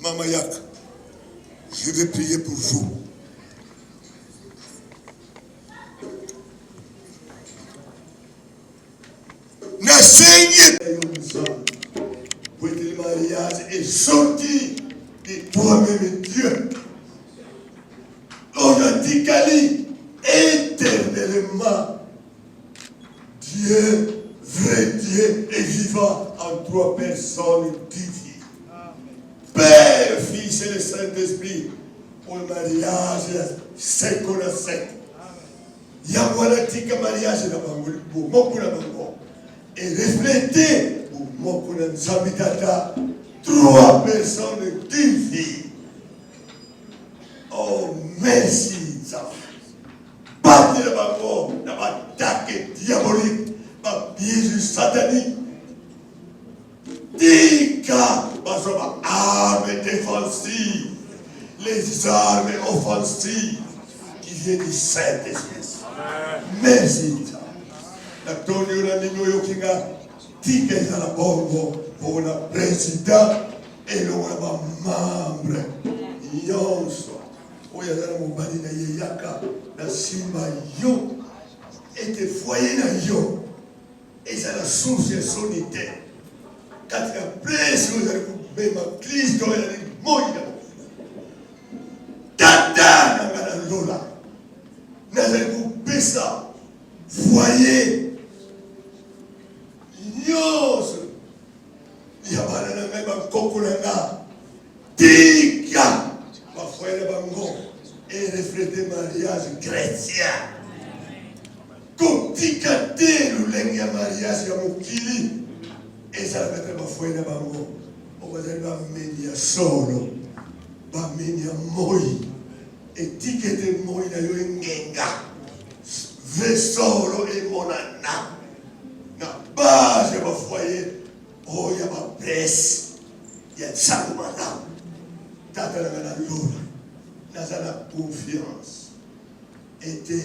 Mama Yaka, je vais prier pour vous. N'enseignez pour que le mariage est sorti de toi-même, Dieu. On a dit qu'Ali, éternellement, Dieu, vrai Dieu, est vivant en trois personnes divines. Père, Fils et le Saint-Esprit, pour le mariage, c'est qu'on a fait. Il y a un tika mariage na bango, pour moko na bango. Et refléter pour moko na Nzambitata, trois personnes divines. Oh, merci, Nzambe. Bâti na bango, na attaque diabolique, ma piège satanique. Tika, basoba armes défensives, les armes offensives qui viennent du Saint-Esprit. Merci. La tonne na ninyo yokinga tika ezala bongo pour le président et le membre nyonso oyo azala mobali na ye yaka na nsima yo ete foyer na yo ezala source ya soni te katika place oyo ezali kobema kristo oyo ezali moi na tata na nga na lola nazali kopesa foyer nyonso ya bana na ngai bakoko na nga tika bafoyer na bango ereflete mariage chrétien kotika te lolenge ya mariage ya mokili ezalaka te bafoyer na bango o bazali bameni ya solo bameni ya moi etika ete moi na yo engenga vesolo emonana na base ya bafoyer oyo ya baprese ya nsango malamu tata nanga na lola naza na confiance ete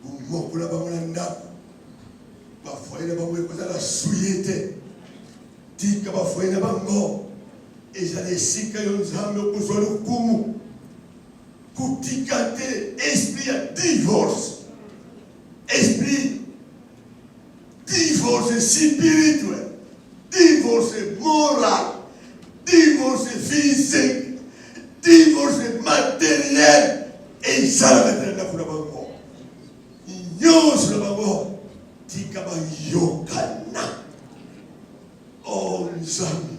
bomoko na bango na ndako bafoyer na bango ekozala suye te tika bafoyer na bango ezala esika yo nzambe okozwa lokumu kutika te esprit ya divorce, esprit divorce spirituel, divorce moral, divorce physique, divorce matériel, et ça va être la pour la bango. Nyos la bango, tika ba yokana. Oh nzambe,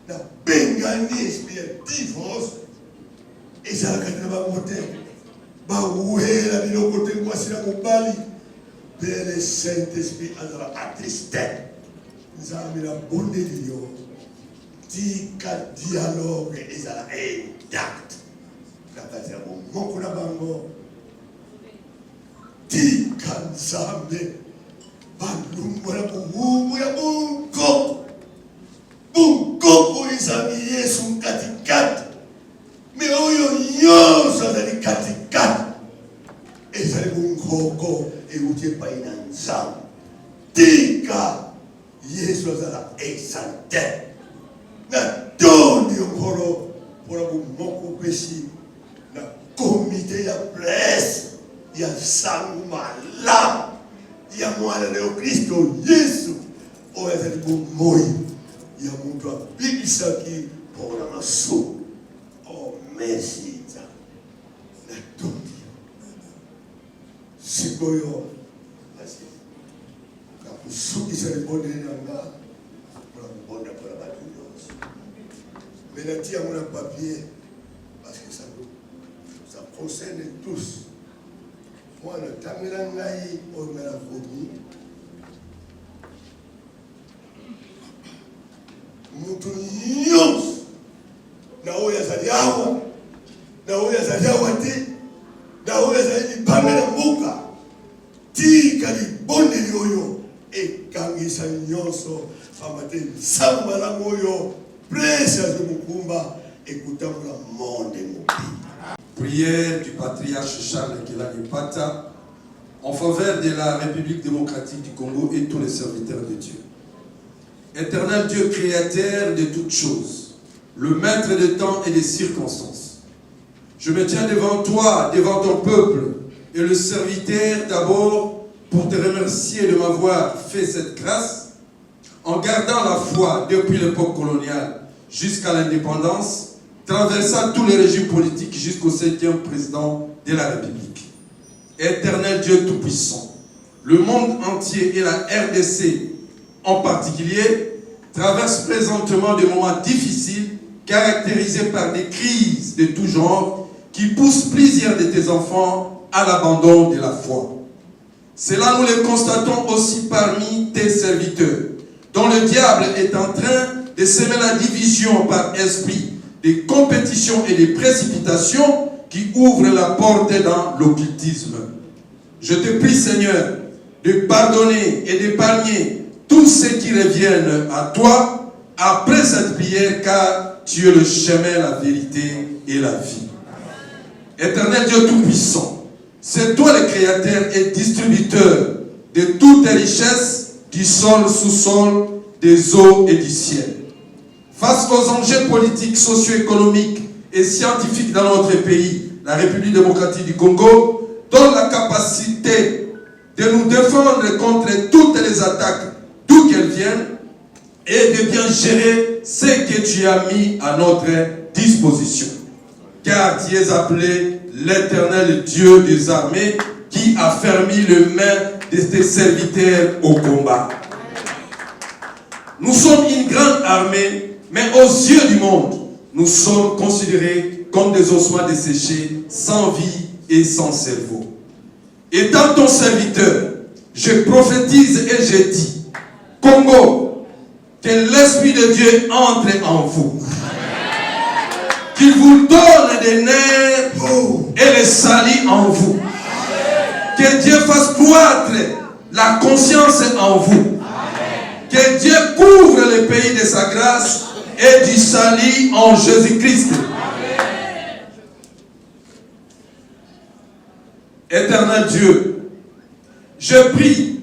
na bengani esprit ya divorce. ezalaka na bango te bawela biloko te mwasi na mobali mpe le Saint-Esprit azala attristé nzambe na bondeli yo tika dialogue ezala intact na kati ya bomoko na bango tika nzambe balungwa na bobumu ya bunkoko bunkoko ezali yesu katikati mais oyo nyonso azali katikati ezali bunkoko euti epai na nzambe tika yesu azala exalte na tondi okolo mpona opesi na komite ya presse ya sango malamu ya mwana leo Kristo Yesu oyo azali bomoi ya muntu abikisaki mpona masumu. Oh, merci na tondi sikoyo asi nakusukisa libondeli nanga mpona kobonda mpona bato nyonso me natia yango na papier parce que ça concerne tous. Mwana tamela ngai oyo nga nakomi mutu nyonso na oyo azali awa na oyo azali awa te na oyo azali libambe na mboka tika libondeli oyo ekangisa nyonso pamba te nsango malamu oyo prese azwi mokumba ekotambola monde mobimba. Prière du patriarche Charles Kelani Pata en faveur de la République démocratique du Congo et tous les serviteurs de Dieu. Éternel Dieu créateur de toutes choses, le maître des temps et des circonstances, je me tiens devant toi, devant ton peuple et le serviteur d'abord pour te remercier de m'avoir fait cette grâce en gardant la foi depuis l'époque coloniale jusqu'à l'indépendance, traversant tous les régimes politiques jusqu'au 7e président de la République. Éternel Dieu Tout-Puissant, le monde entier et la RDC en particulier traversent présentement des moments difficiles caractérisés par des crises de tout genre qui poussent plusieurs de tes enfants à l'abandon de la foi. Cela nous le constatons aussi parmi tes serviteurs, dont le diable est en train de semer la division par esprit, des compétitions et des précipitations qui ouvrent la porte dans l'occultisme. Je te prie, Seigneur, de pardonner et d'épargner tous ceux qui reviennent à toi après cette prière, car tu es le chemin, la vérité et la vie. Éternel Dieu Tout-Puissant, c'est toi le créateur et distributeur de toutes les richesses du sol, sous-sol, des eaux et du ciel. Face aux enjeux politiques, socio-économiques et scientifiques dans notre pays, la République démocratique du Congo donne la capacité de nous défendre contre toutes les attaques, d'où qu'elles viennent, et de bien gérer ce que tu as mis à notre disposition. Car tu es appelé l'Éternel Dieu des armées qui a fermé les mains de tes serviteurs au combat. Nous sommes une grande armée, mais aux yeux du monde, nous sommes considérés comme des ossements desséchés, sans vie et sans cerveau. Étant ton serviteur, je prophétise et je dis, Congo, que l'Esprit de Dieu entre en vous. Qu'il vous donne des nerfs et les salis en vous. Que Dieu fasse croître la conscience en vous. Que Dieu couvre le pays de sa grâce et du salut en Jésus-Christ. Éternel Dieu, je prie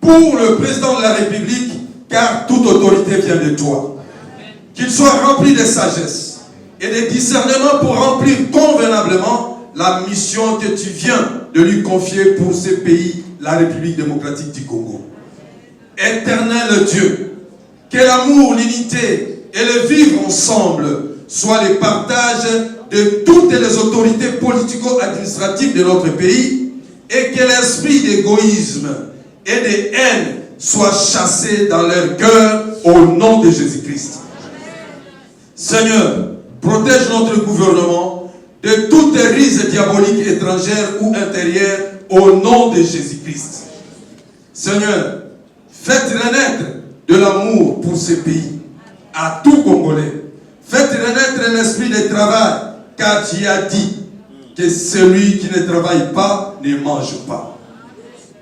pour le président de la République, car toute autorité vient de toi. Qu'il soit rempli de sagesse et de discernement pour remplir convenablement la mission que tu viens de lui confier pour ce pays, la République démocratique du Congo. Éternel Dieu, que l'amour, l'unité et le vivre ensemble soient les partages de toutes les autorités politico-administratives de notre pays et que l'esprit d'égoïsme et de haine soit chassé dans leur cœur au nom de Jésus-Christ. Seigneur, protège notre gouvernement de toutes les rises diaboliques étrangères ou intérieures au nom de Jésus-Christ. Seigneur, faites renaître de l'amour pour ce pays, à tout Congolais. Faites renaître l'esprit de travail, car tu as dit que celui qui ne travaille pas ne mange pas.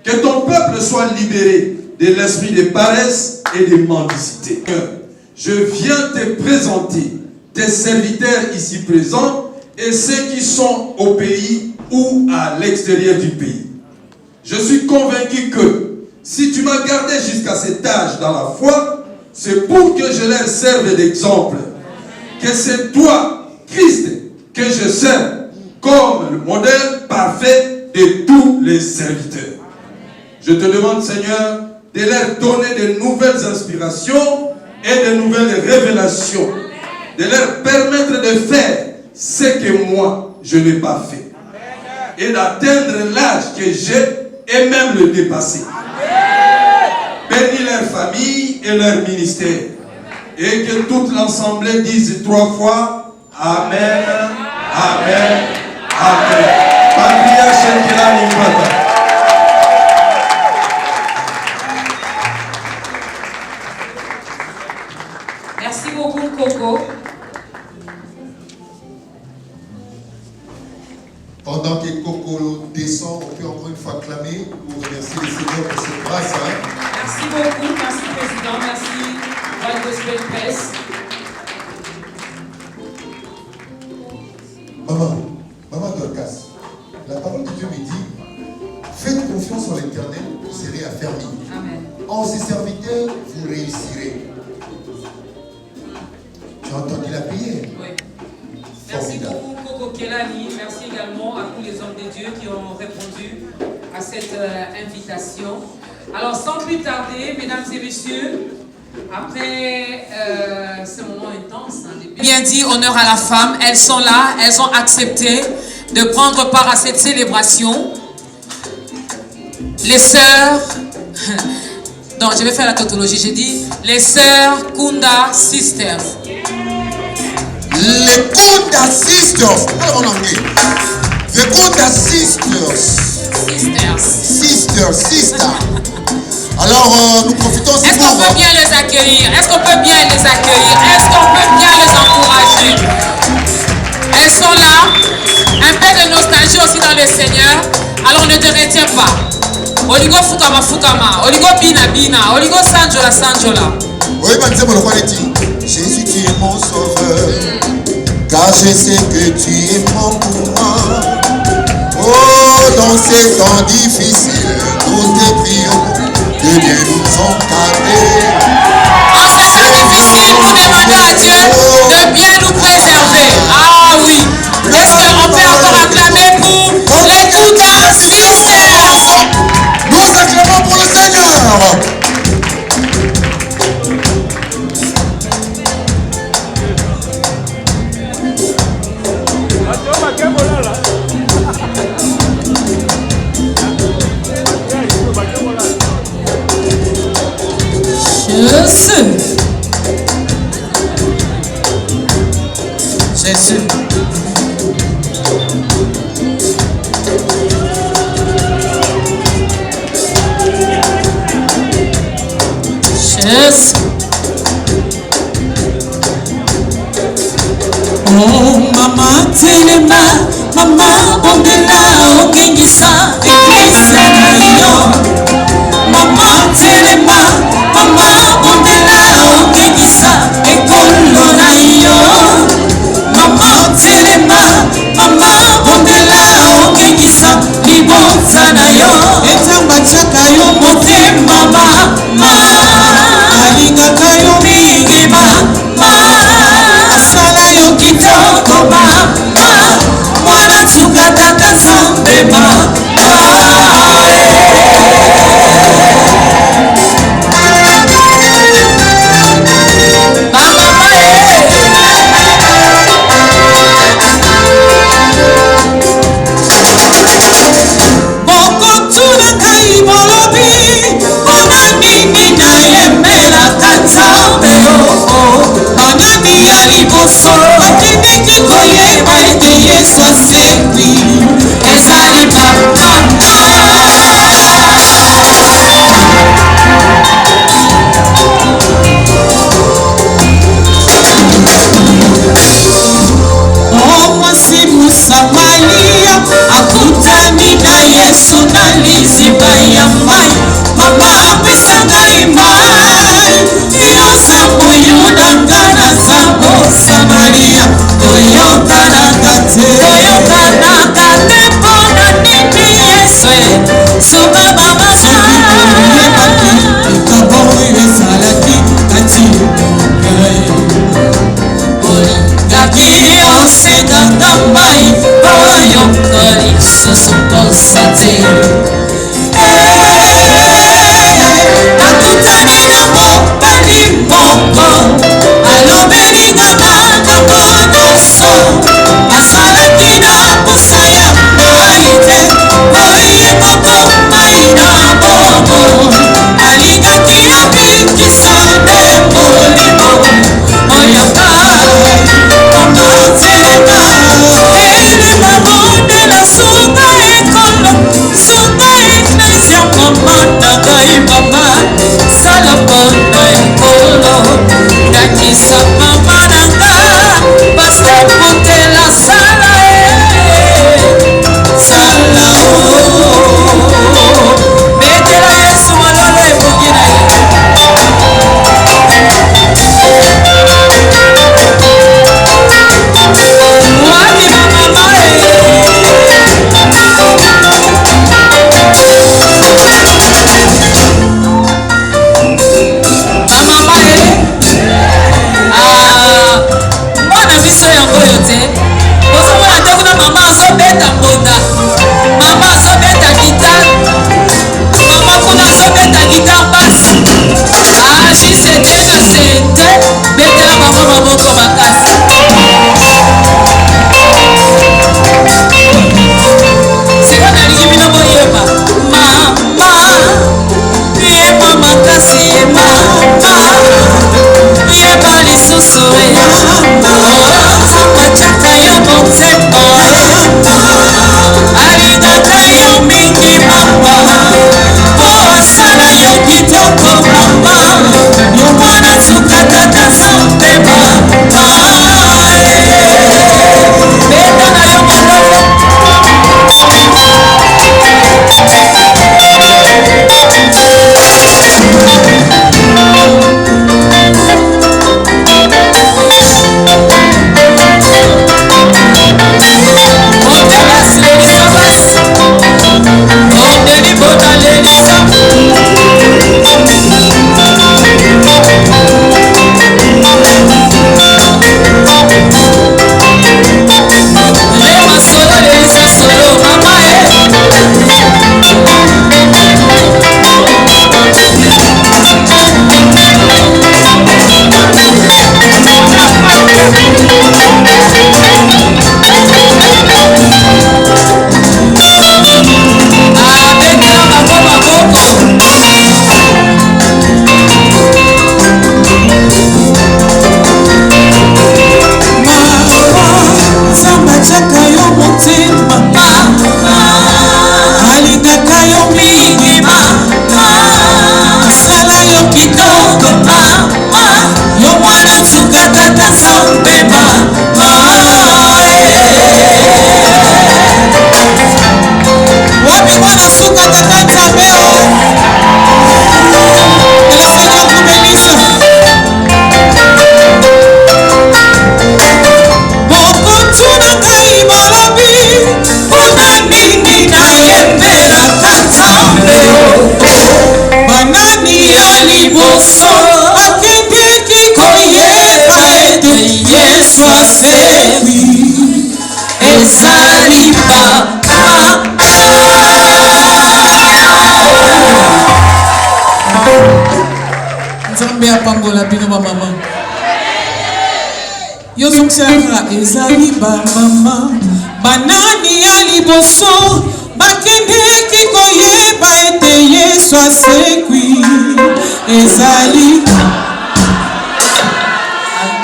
Que ton peuple soit libéré de l'esprit de paresse et de mendicité. Je viens te présenter tes serviteurs ici présents et ceux qui sont au pays ou à l'extérieur du pays. Je suis convaincu que si tu m'as gardé jusqu'à cet âge dans la foi, c'est pour que je leur serve d'exemple. Que c'est toi, Christ, que je sers comme le modèle parfait de tous les serviteurs. Je te demande, Seigneur, de leur donner de nouvelles inspirations et de nouvelles révélations, de leur permettre de faire ce que moi, je n'ai pas fait, et d'atteindre l'âge que j'ai et même le dépasser. Bénis leur famille et leur ministère, et que toute l'assemblée dise 3 fois Amen, Amen, Amen. Patriarche Kelani Pata. Merci beaucoup, Coco. Pendant que Coco descend, on peut encore une fois clamer pour remercier le Seigneur pour cette grâce. Merci beaucoup, merci Président, merci White Gospel Press. Maman Dorcas, la parole de Dieu me dit, faites confiance en l'Éternel, vous serez affermis. Amen. En ses serviteurs, vous réussirez. Tu as entendu la prière? Oui. Merci beaucoup Coco Kelani, merci également à tous les hommes de Dieu qui ont répondu à cette invitation. Alors sans plus tarder, mesdames et messieurs, après ce moment intense, bien dit honneur à la femme, elles sont là, elles ont accepté de prendre part à cette célébration. Les sœurs, non je vais faire la tautologie, j'ai dit les sœurs Kunda Sisters. Les Kunda Sisters, parle en anglais. The Kunda Sisters. Sisters. Alors, nous profitons aussi. Est-ce qu'on peut bien les accueillir? Est-ce qu'on peut bien les accueillir? Est-ce qu'on peut bien les encourager? Elles sont là. Un peu de nostalgie aussi dans le Seigneur. Alors, ne te retiens pas. Oligo Fukama. Oligo Bina. Oligo Sanjola. Oui, Jésus, tu es mon sauveur. Car je sais que tu es bon pour moi. Oh, dans ces temps difficiles, nous te prions de bien nous encadrer. En ces temps difficiles, nous demandons à Dieu de bien nous préserver. Ah oui. Est-ce qu'on peut encore acclamer pour les Kunda Sisters? Nous acclamons pour le Seigneur. Jésus. Oh, mama telema, mama bondela okengisa eklisa na yo. Mama telema, mama bondela okengisa ekolo na yo. Mama telema, mama bondela okengisa libonza na yo. Etamba chaka yo motema mama, alingaka yo mingi mama. Sala yo kitoko mama, mwana tukataka zambe mama. Samaria akutani na Yesu na liziba ya mai. Mama apesanga imai yosa kuyuda ngana zango Samaria. Toyokana kate pona nini Yesu suba mama yebaki ikaboye salaki kati gaki osenga mai boyokoli sosoposate nakutani na mobali moko alobelinga makambo nyonso asalaki na posa ya mai te oye kokomai na bomo alingaki abikisa nde molimo oyoka omateka elema mondela sunga ekolo sunga eklesia mama na ngai mama sala mpona ekolo nakisa mama na nga paster potela sala sala betela yesu malolo ebongi na ye wami bamama mwana biso yango oyo te ozomona te kuna mama azobeta mbonda mama azobeta gitare mama kuna azobeta gitare basi ashisete na sente betela mama maboko makasi siko nalingi bino boyeba mama yeba makasi ye mama yeba lisusu nzambachaka yo motema alingaka yo mingi mama po asala yo kitoko mama yo mwana sukataka nzambe mama beta na yo malolo nzambe apambola bino bamama yo zongisiaka ezali bamama banani ya liboso bakendeki koyeba ete yesu asekwi ezali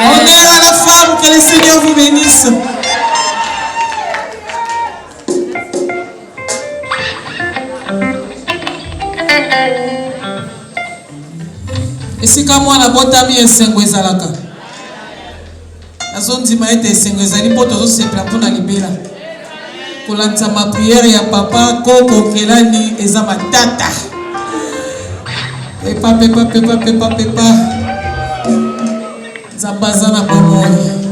honneur à la femme, que le Seigneur vous bénisse. esika mwana botami esengo ezalaka azondima ete esengo ezali mpo tozosepela mpona libela kolandisa mapriere ya papa koko kelani eza matata pepa pepa pepa pepa pepa nzambe aza na bomoi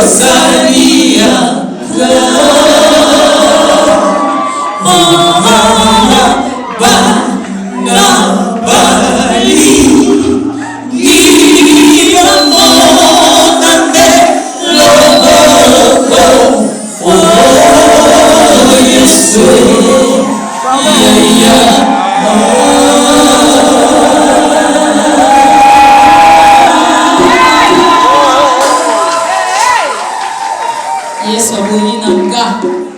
Osaliaka. Oh,